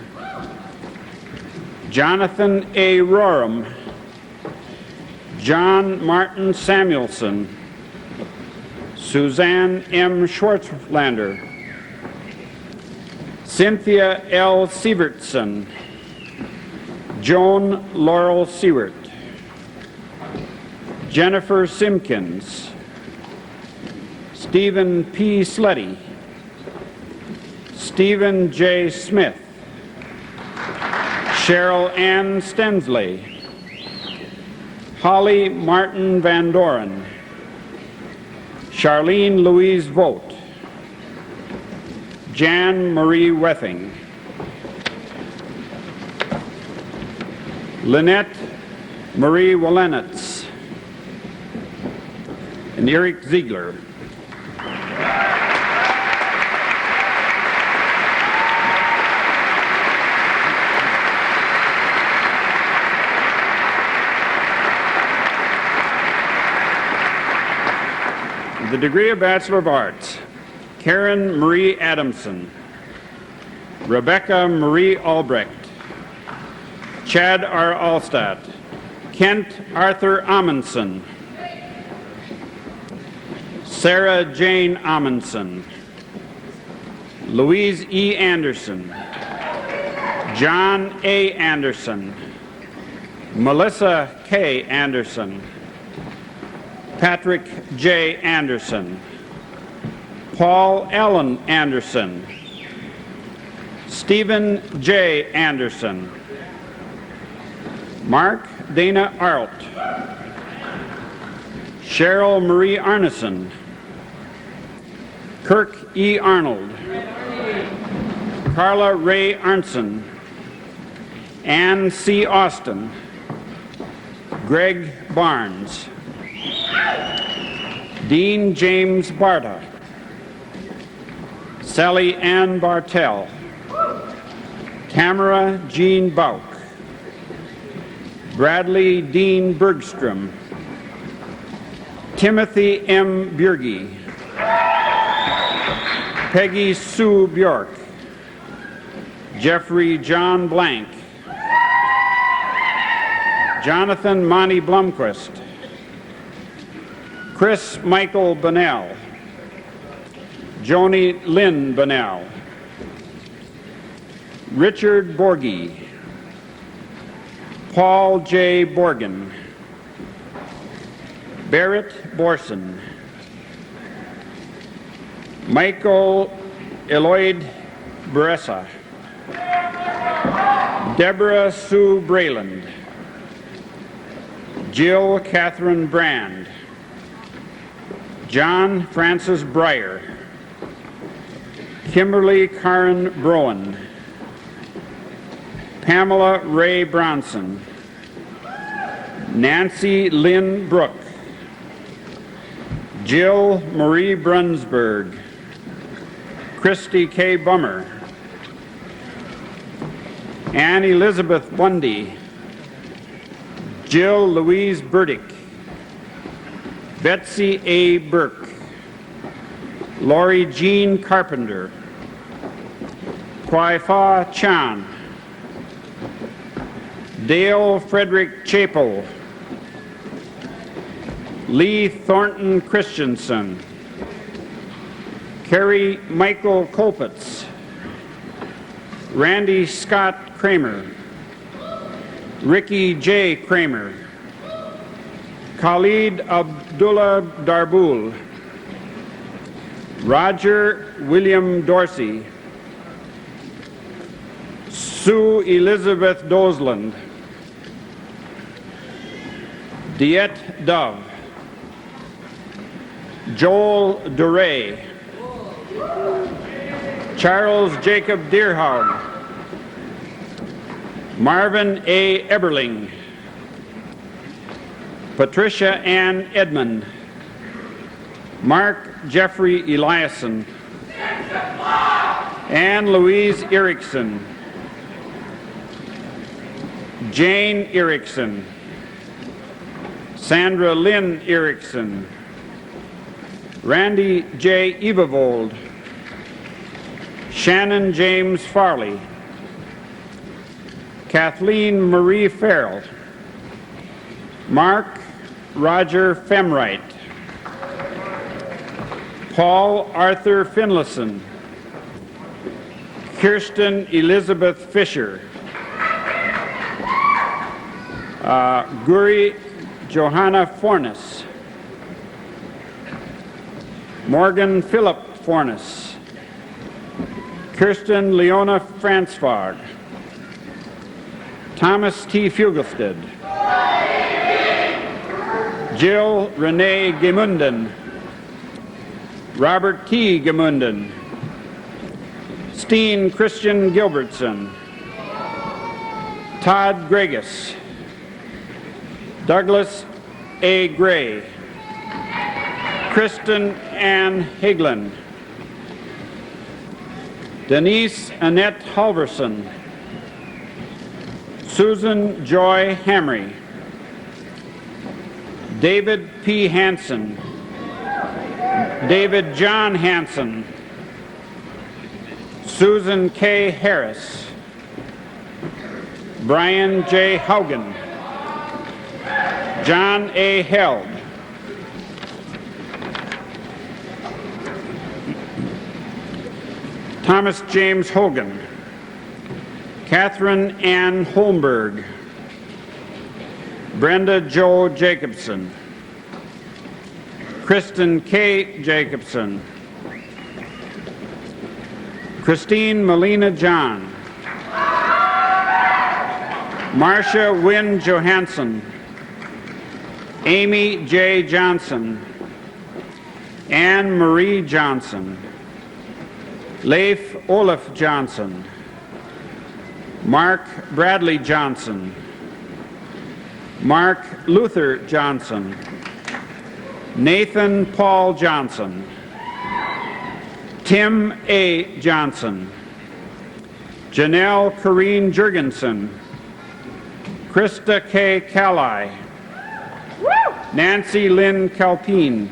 Jonathan A. Roram, John Martin Samuelson, Suzanne M. Schwartzlander, Cynthia L. Sievertson, Joan Laurel Seward, Jennifer Simpkins, Stephen P. Sleddy, Stephen J. Smith, Cheryl Ann Stensley, Holly Martin Van Doren, Charlene Louise Vogt, Jan Marie Wething, Lynette Marie Walenitz, and Eric Ziegler. The degree of Bachelor of Arts, Karen Marie Adamson, Rebecca Marie Albrecht, Chad R. Allstat, Kent Arthur Amundsen, Sarah Jane Amundsen, Louise E. Anderson, John A. Anderson, Melissa K. Anderson, Patrick J. Anderson, Paul Allen Anderson, Stephen J. Anderson, Mark Dana Arlt, Cheryl Marie Arneson, Kirk E. Arnold, Carla Ray Arnson, Ann C. Austin, Greg Barnes, Dean James Barta, Sally Ann Bartell, Tamara Jean Bauk, Bradley Dean Bergstrom, Timothy M. Bjerge, Peggy Sue Bjork, Jeffrey John Blank, Jonathan Monty Blumquist, Chris Michael Bunnell, Joni Lynn Bunnell, Richard Borgie, Paul J. Borgen, Barrett Borson, Michael Eloyd Beressa, Deborah Sue Brayland, Jill Catherine Brand, John Francis Breyer, Kimberly Karen Broen, Pamela Ray Bronson, Nancy Lynn Brook, Jill Marie Brunsberg, Christy K. Bummer, Anne Elizabeth Bundy, Jill Louise Burdick, Betsy A. Burke, Lori Jean Carpenter, Kwai Fa Chan, Dale Frederick Chapel, Lee Thornton Christensen, Kerry Michael Colpitz, Randy Scott Kramer, Ricky J. Kramer, Khalid Abdullah Darbul, Roger William Dorsey, Sue Elizabeth Dosland, Diet Dove, Joel Duray, Charles Jacob Deerhaug, Marvin A. Eberling, Patricia Ann Edmond, Mark Jeffrey Eliason, Anne Louise Erickson, Jane Erickson, Sandra Lynn Erickson, Randy J. Evavold, Shannon James Farley, Kathleen Marie Farrell, Mark Roger Femright. Paul Arthur Finlayson. Kirsten Elizabeth Fisher. Guri Johanna Fornes. Morgan Philip Fornes. Kirsten Leona Fransvag. Thomas T. Fugelsted. Jill Renee Gemunden. Robert T. Gemunden. Steen Christian Gilbertson. Todd Gregus. Douglas A. Gray. Kristen Ann Hagelin. Denise Annette Halverson. Susan Joy Hamry. David P. Hansen. David John Hansen. Susan K. Harris. Brian J. Haugen. John A. Held. Thomas James Hogan. Catherine Ann Holmberg. Brenda Jo Jacobson. Kristen K. Jacobson. Christine Melina John. Marcia Wynne Johansson. Amy J. Johnson. Anne Marie Johnson. Leif Olaf Johnson. Mark Bradley Johnson. Mark Luther Johnson. Nathan Paul Johnson. Tim A. Johnson. Janelle Corrine Jurgensen. Krista K. Calai. Nancy Lynn Calpine.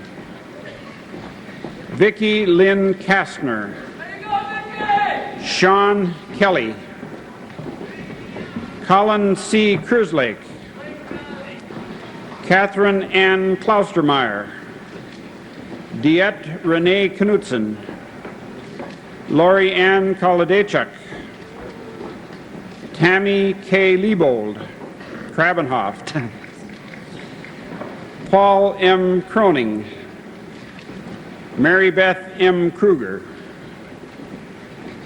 Vicki Lynn Kastner. Sean Kelly. Colin C. Kerslake. Catherine Ann Klaustermeyer. Diette Renee Knudsen. Lori Ann Kolodechuk. Tammy K. Liebold. Krabenhoft. Paul M. Croning. Mary Beth M. Kruger.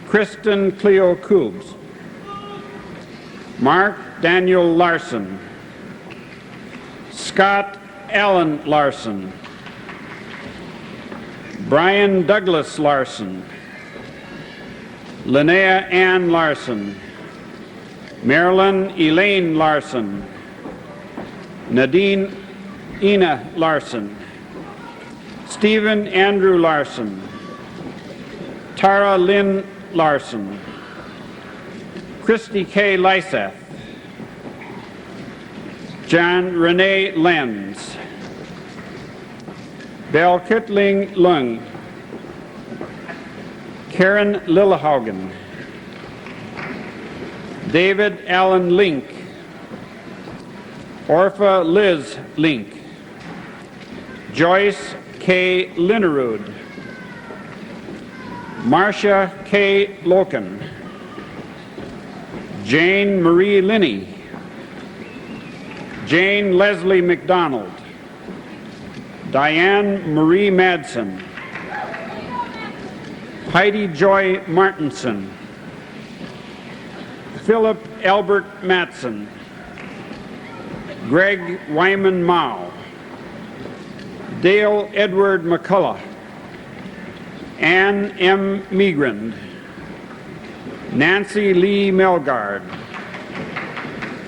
Kristen Cleo Koobs. Mark Daniel Larson. Scott Allen Larson. Brian Douglas Larson. Linnea Ann Larson. Marilyn Elaine Larson. Nadine Ina Larson. Stephen Andrew Larson. Tara Lynn Larson. Christy K. Lyseth. John Renee Lenz. Bell Kittling Lung. Karen Lillehaugen. David Allen Link. Orpha Liz Link. Joyce K. Linerud. Marcia K. Loken. Jane Marie Linney. Jane Leslie McDonald. Diane Marie Madsen. Heidi Joy Martinson. Philip Albert Matson. Greg Wyman Mao. Dale Edward McCullough. Ann M. Megrand. Nancy Lee Melgard.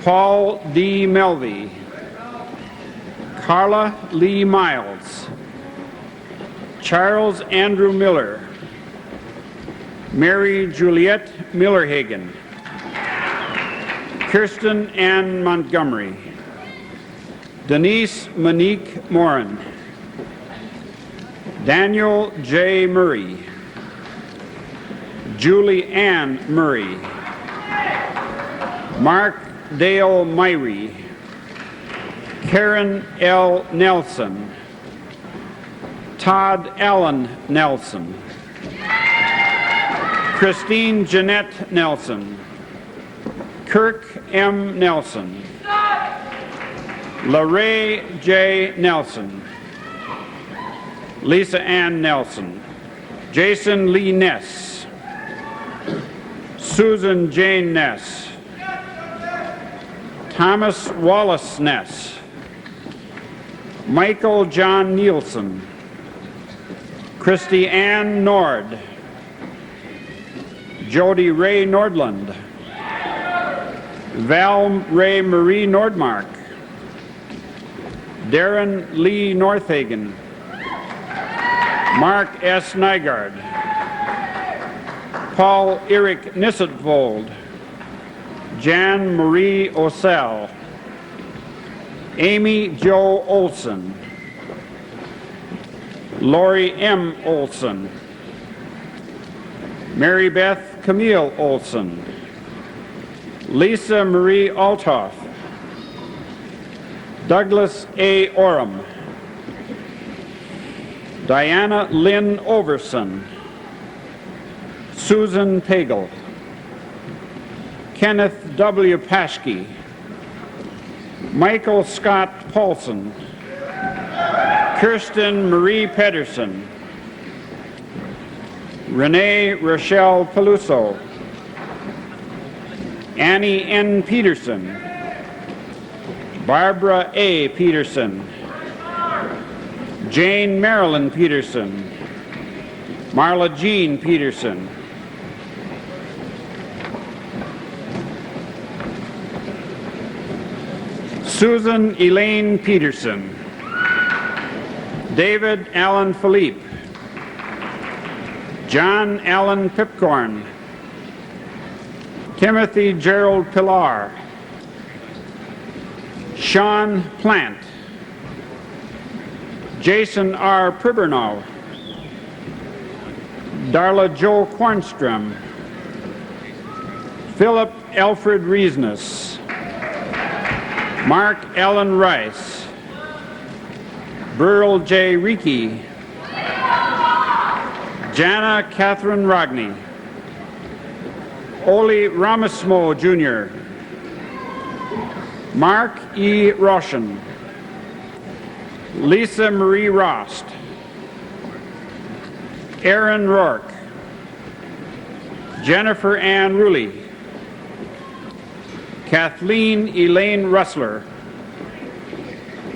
Paul D. Melvey. Carla Lee Miles. Charles Andrew Miller. Mary Juliette Millerhagen. Kirsten Ann Montgomery. Denise Monique Morin. Daniel J. Murray. Julie Ann Murray. Mark Dale Myrie. Karen L. Nelson, Todd Allen Nelson, Christine Jeanette Nelson, Kirk M. Nelson, LaRae J. Nelson, Lisa Ann Nelson, Jason Lee Ness, Susan Jane Ness, Thomas Wallace Ness, Michael John Nielsen, Christy Ann Nord, Jody Ray Nordland, Val Ray Marie Nordmark, Darren Lee Northagen, Mark S. Nygaard, Paul Eric Nissetvold, Jan Marie Osell, Amy Jo Olson, Lori M. Olson, Mary Beth Camille Olson, Lisa Marie Althoff, Douglas A. Oram, Diana Lynn Overson, Susan Pagel, Kenneth W. Paschke, Michael Scott Paulson, Kirsten Marie Pedersen, Renee Rochelle Peluso, Annie N. Peterson, Barbara A. Peterson, Jane Marilyn Peterson, Marla Jean Peterson, Susan Elaine Peterson, David Allen Philippe, John Allen Pipcorn, Timothy Gerald Pillar, Sean Plant, Jason R. Pribernow, Darla Jo Kornstrom, Philip Alfred Reesness, Mark Allen Rice, Burl J. Reiki, Jana Catherine Rogney, Oli Ramasmo Jr., Mark E. Roshan, Lisa Marie Rost, Aaron Rourke, Jennifer Ann Ruley, Kathleen Elaine Russler,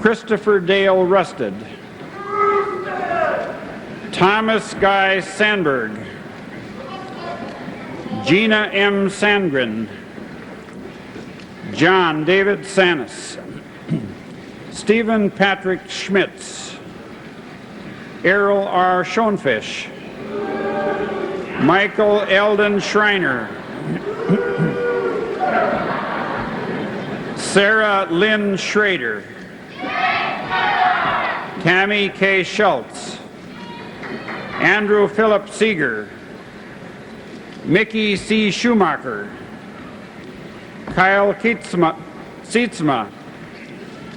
Christopher Dale Rusted, Thomas Guy Sandberg, Gina M. Sandgren, John David Sanis, Stephen Patrick Schmitz, Errol R. Schoenfish, Michael Eldon Schreiner, Sarah Lynn Schrader, Tammy K. Schultz, Andrew Philip Seeger, Mickey C. Schumacher, Kyle Sietsma,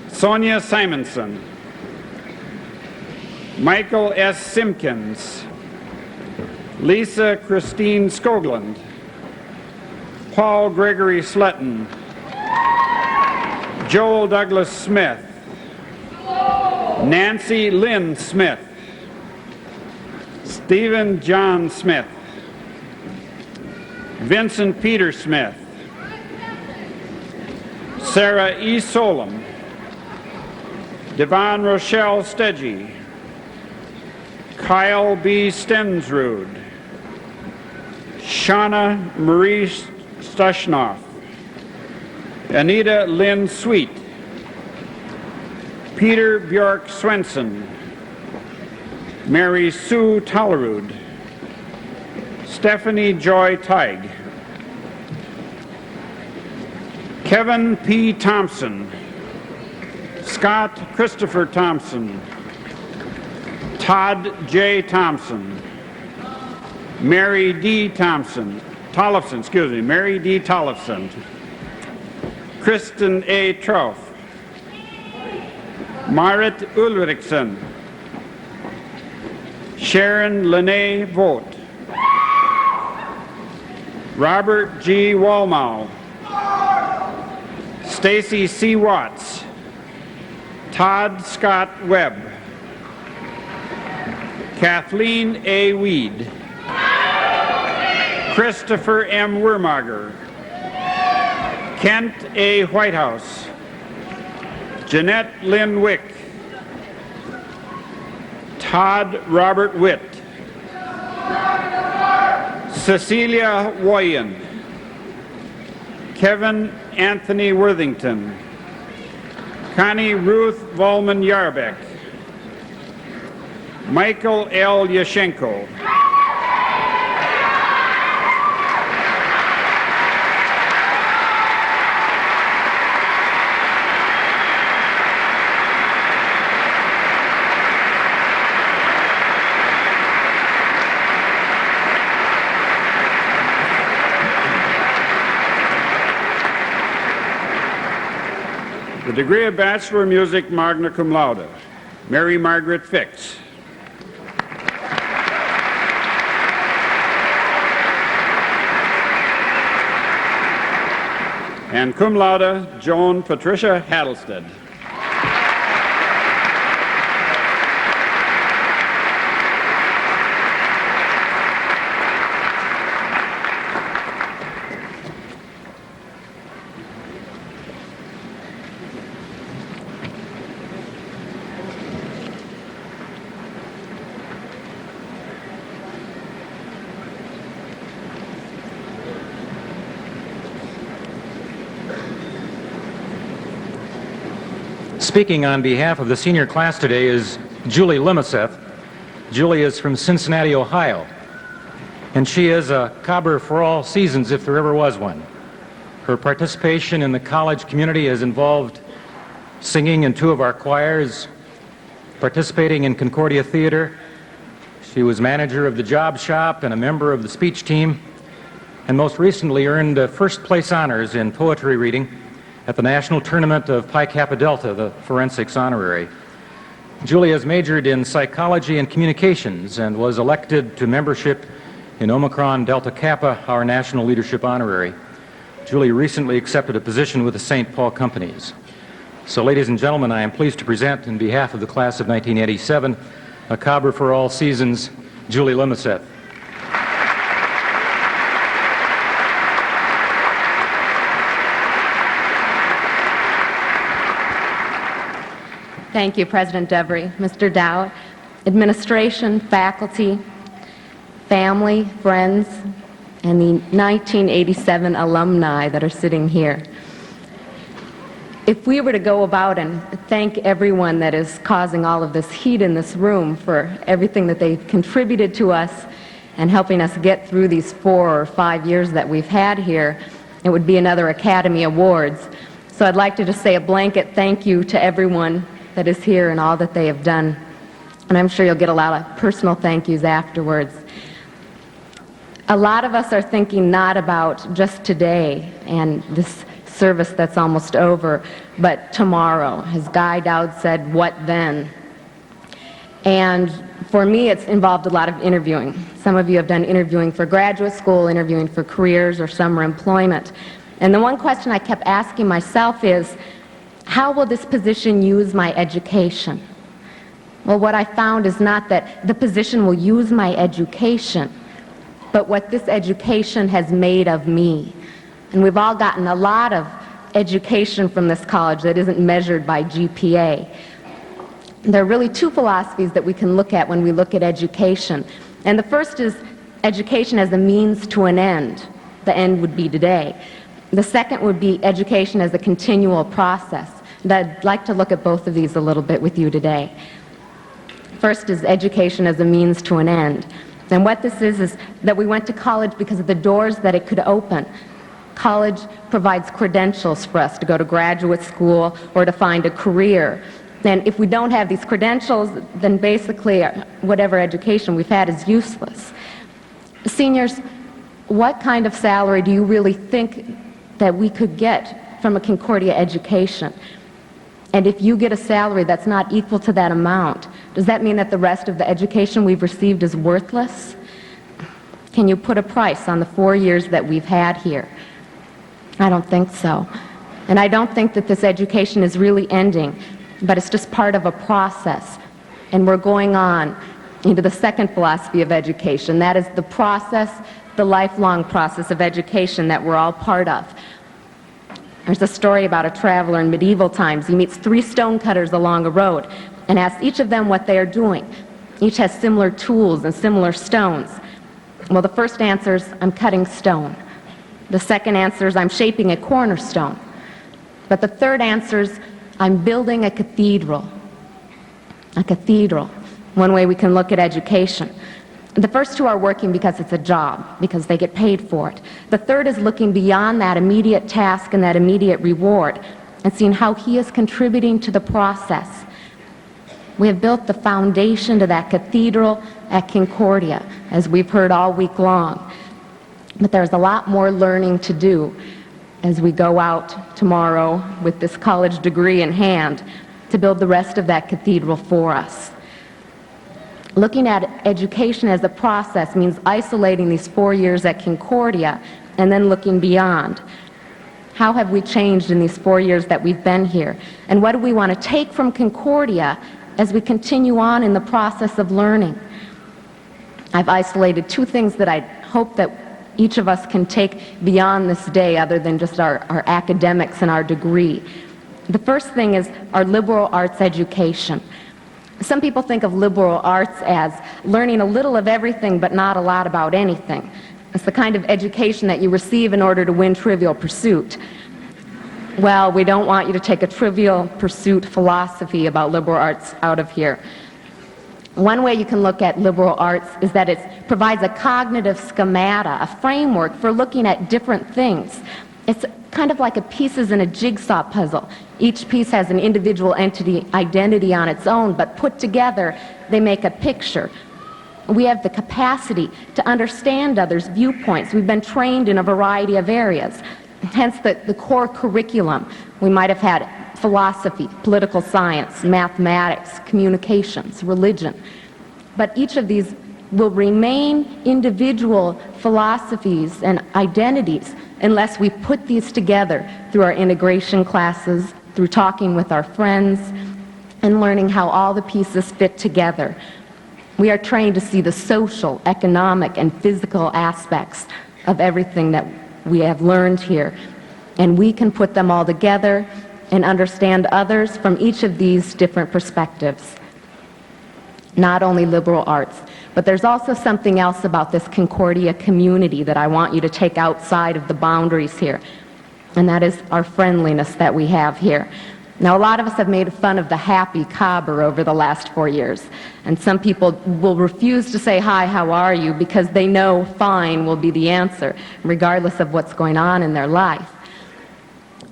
Sonia Simonson, Michael S. Simpkins, Lisa Christine Skoglund, Paul Gregory Slutton, Joel Douglas Smith, Nancy Lynn Smith, Stephen John Smith, Vincent Peter Smith, Sarah E. Solom, Devon Rochelle Stedgy, Kyle B. Stensrud, Shauna Marie Stushnoff, Anita Lynn Sweet, Peter Bjork Swenson, Mary Sue Tollerud, Stephanie Joy Teig, Kevin P. Thompson, Scott Christopher Thompson, Todd J. Thompson, Mary D. Tollefson, Mary D. Tollefson, Kristen A. Troff, Marit Ulriksson, Sharon Lene Vogt, Robert G. Walmau, Stacy C. Watts, Todd Scott Webb, Kathleen A. Weed, Christopher M. Wirmager, Kent A. Whitehouse, Jeanette Lynn Wick, Todd Robert Witt, Cecilia Woyen, Kevin Anthony Worthington, Connie Ruth Volman Yarbeck, Michael L. Yashenko, the degree of Bachelor of Music, magna cum laude, Mary Margaret Fix. And cum laude, Joan Patricia Hattlestead. Speaking on behalf of the senior class today is Julie Limaseth. Julie is from Cincinnati, Ohio, and she is a cobber for all seasons if there ever was one. Her participation in the college community has involved singing in 2 of our choirs, participating in Concordia Theater. She was manager of the job shop and a member of the speech team, and most recently earned first place honors in poetry reading at the National Tournament of Pi Kappa Delta, the Forensics Honorary. Julie has majored in psychology and communications and was elected to membership in Omicron Delta Kappa, our National Leadership Honorary. Julie recently accepted a position with the St. Paul Companies. So, ladies and gentlemen, I am pleased to present, in behalf of the class of 1987, a cobber for all seasons, Julie Limaseth. Thank you, President Debry, Mr. Dow, administration, faculty, family, friends, and the 1987 alumni that are sitting here. If we were to go about and thank everyone that is causing all of this heat in this room for everything that they've contributed to us and helping us get through these 4 or 5 years that we've had here, it would be another Academy Awards. So I'd like to just say a blanket thank you to everyone that is here and all that they have done. And I'm sure you'll get a lot of personal thank yous afterwards. A lot of us are thinking not about just today and this service that's almost over, but tomorrow. As Guy Dowd said, what then? And for me, it's involved a lot of interviewing. Some of you have done interviewing for graduate school, interviewing for careers or summer employment. And the one question I kept asking myself is, how will this position use my education? Well, what I found is not that the position will use my education, but what this education has made of me. And we've all gotten a lot of education from this college that isn't measured by GPA. There are really 2 philosophies that we can look at when we look at education. And the first is education as a means to an end. The end would be today. The second would be education as a continual process. And I'd like to look at both of these a little bit with you today. First is education as a means to an end. And what this is that we went to college because of the doors that it could open. College provides credentials for us to go to graduate school or to find a career. And if we don't have these credentials, then basically whatever education we've had is useless. Seniors, what kind of salary do you really think that we could get from a Concordia education? And if you get a salary that's not equal to that amount, does that mean that the rest of the education we've received is worthless? Can you put a price on the 4 years that we've had here? I don't think so. And I don't think that this education is really ending, but it's just part of a process. And we're going on into the second philosophy of education. That is the process, the lifelong process of education that we're all part of. There's a story about a traveler in medieval times. He meets 3 stonecutters along a road and asks each of them what they are doing. Each has similar tools and similar stones. Well, the first answers, I'm cutting stone. The second answers, I'm shaping a cornerstone. But the third answers, I'm building a cathedral. A cathedral. One way we can look at education. The first 2 are working because it's a job, because they get paid for it. The third is looking beyond that immediate task and that immediate reward and seeing how he is contributing to the process. We have built the foundation to that cathedral at Concordia, as we've heard all week long. But there's a lot more learning to do as we go out tomorrow with this college degree in hand to build the rest of that cathedral for us. Looking at education as a process means isolating these 4 years at Concordia and then looking beyond. How have we changed in these 4 years that we've been here? And what do we want to take from Concordia as we continue on in the process of learning? I've isolated 2 things that I hope that each of us can take beyond this day other than just our academics and our degree. The first thing is our liberal arts education. Some people think of liberal arts as learning a little of everything but not a lot about anything. It's the kind of education that you receive in order to win Trivial Pursuit. Well, we don't want you to take a Trivial Pursuit philosophy about liberal arts out of here. One way you can look at liberal arts is that it provides a cognitive schemata, a framework for looking at different things. It's kind of like a pieces in a jigsaw puzzle. Each piece has an individual identity on its own, but put together, they make a picture. We have the capacity to understand others' viewpoints. We've been trained in a variety of areas. Hence the core curriculum. We might have had philosophy, political science, mathematics, communications, religion. But each of these will remain individual philosophies and identities unless we put these together through our integration classes, through talking with our friends, and learning how all the pieces fit together. We are trained to see the social, economic, and physical aspects of everything that we have learned here. And we can put them all together and understand others from each of these different perspectives. Not only liberal arts, but there's also something else about this Concordia community that I want you to take outside of the boundaries here, and that is our friendliness that we have here. Now, a lot of us have made fun of the happy cobber over the last 4 years, and some people will refuse to say, "Hi, how are you?" because they know fine will be the answer, regardless of what's going on in their life.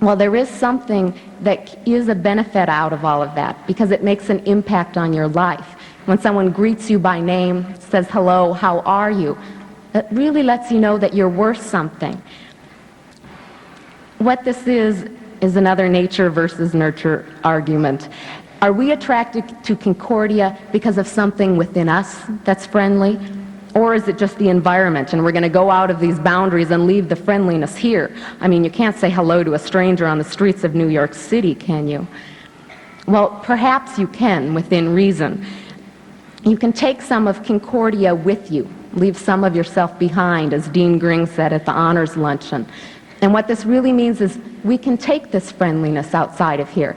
Well, there is something that is a benefit out of all of that, because it makes an impact on your life. When someone greets you by name, says, "Hello, how are you?" it really lets you know that you're worth something. What this is another nature versus nurture argument. Are we attracted to Concordia because of something within us that's friendly? Or is it just the environment, and we're going to go out of these boundaries and leave the friendliness here? I mean, you can't say hello to a stranger on the streets of New York City, can you? Well, perhaps you can, within reason. You can take some of Concordia with you, leave some of yourself behind, as Dean Gring said at the honors luncheon. And what this really means is we can take this friendliness outside of here.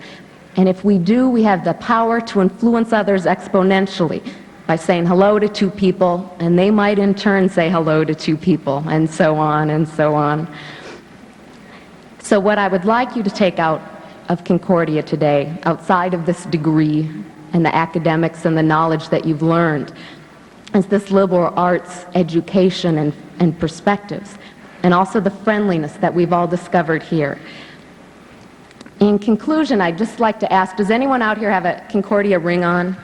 And if we do, we have the power to influence others exponentially by saying hello to 2 people, and they might in turn say hello to 2 people, and so on and so on. So what I would like you to take out of Concordia today, outside of this degree and the academics and the knowledge that you've learned, is this liberal arts education and perspectives, and also the friendliness that we've all discovered here. In conclusion, I'd just like to ask, does anyone out here have a Concordia ring on?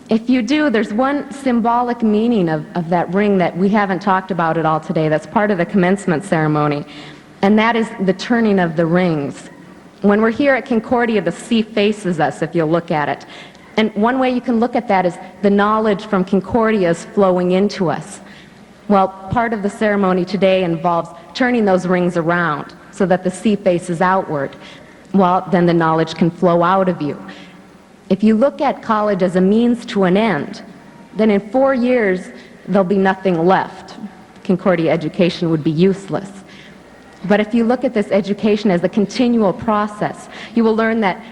If you do, there's one symbolic meaning of that ring that we haven't talked about at all today. That's part of the commencement ceremony, and that is the turning of the rings. When we're here at Concordia, the sea faces us, if you look at it. And one way you can look at that is the knowledge from Concordia is flowing into us. Well, part of the ceremony today involves turning those rings around so that the sea faces outward. Well, then the knowledge can flow out of you. If you look at college as a means to an end, then in 4 years, there'll be nothing left. Concordia education would be useless. But if you look at this education as a continual process, you will learn that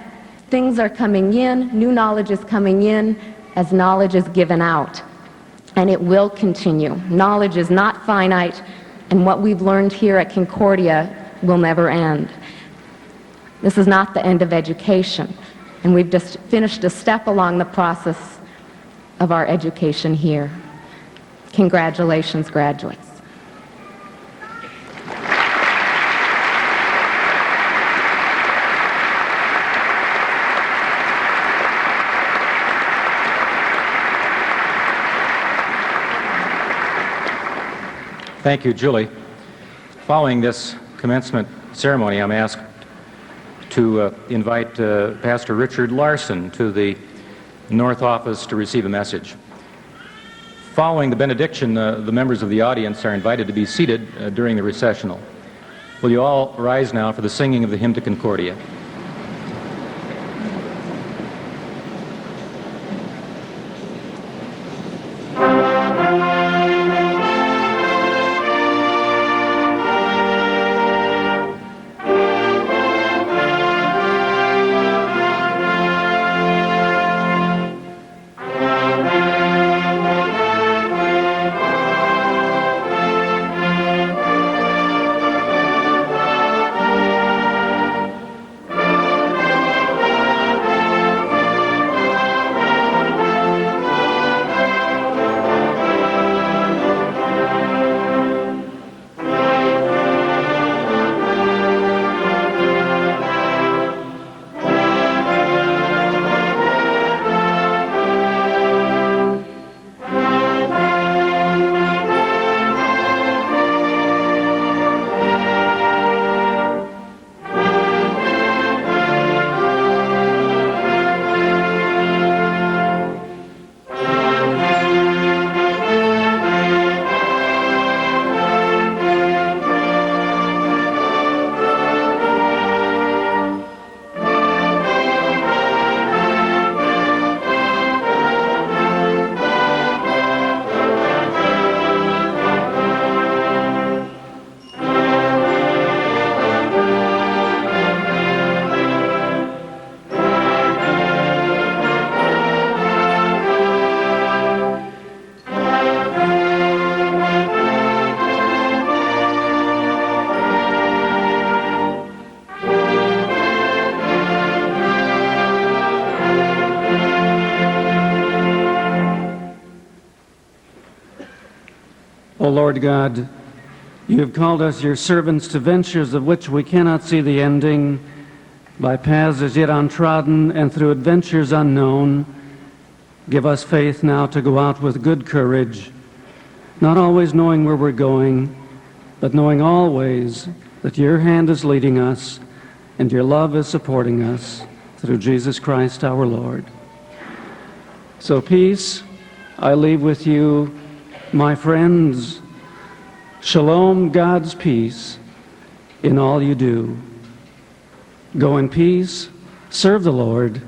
things are coming in, new knowledge is coming in as knowledge is given out. And it will continue. Knowledge is not finite, and what we've learned here at Concordia will never end. This is not the end of education, and we've just finished a step along the process of our education here. Congratulations, graduates. Thank you, Julie. Following this commencement ceremony, I'm asked to invite Pastor Richard Larson to the North Office to receive a message. Following the benediction, the members of the audience are invited to be seated during the recessional. Will you all rise now for the singing of the hymn to Concordia? O Lord God, you have called us your servants to ventures of which we cannot see the ending, by paths as yet untrodden and through adventures unknown. Give us faith now to go out with good courage, not always knowing where we're going, but knowing always that your hand is leading us and your love is supporting us through Jesus Christ our Lord. So peace I leave with you, my friends. Shalom, God's peace in all you do. Go in peace, serve the Lord,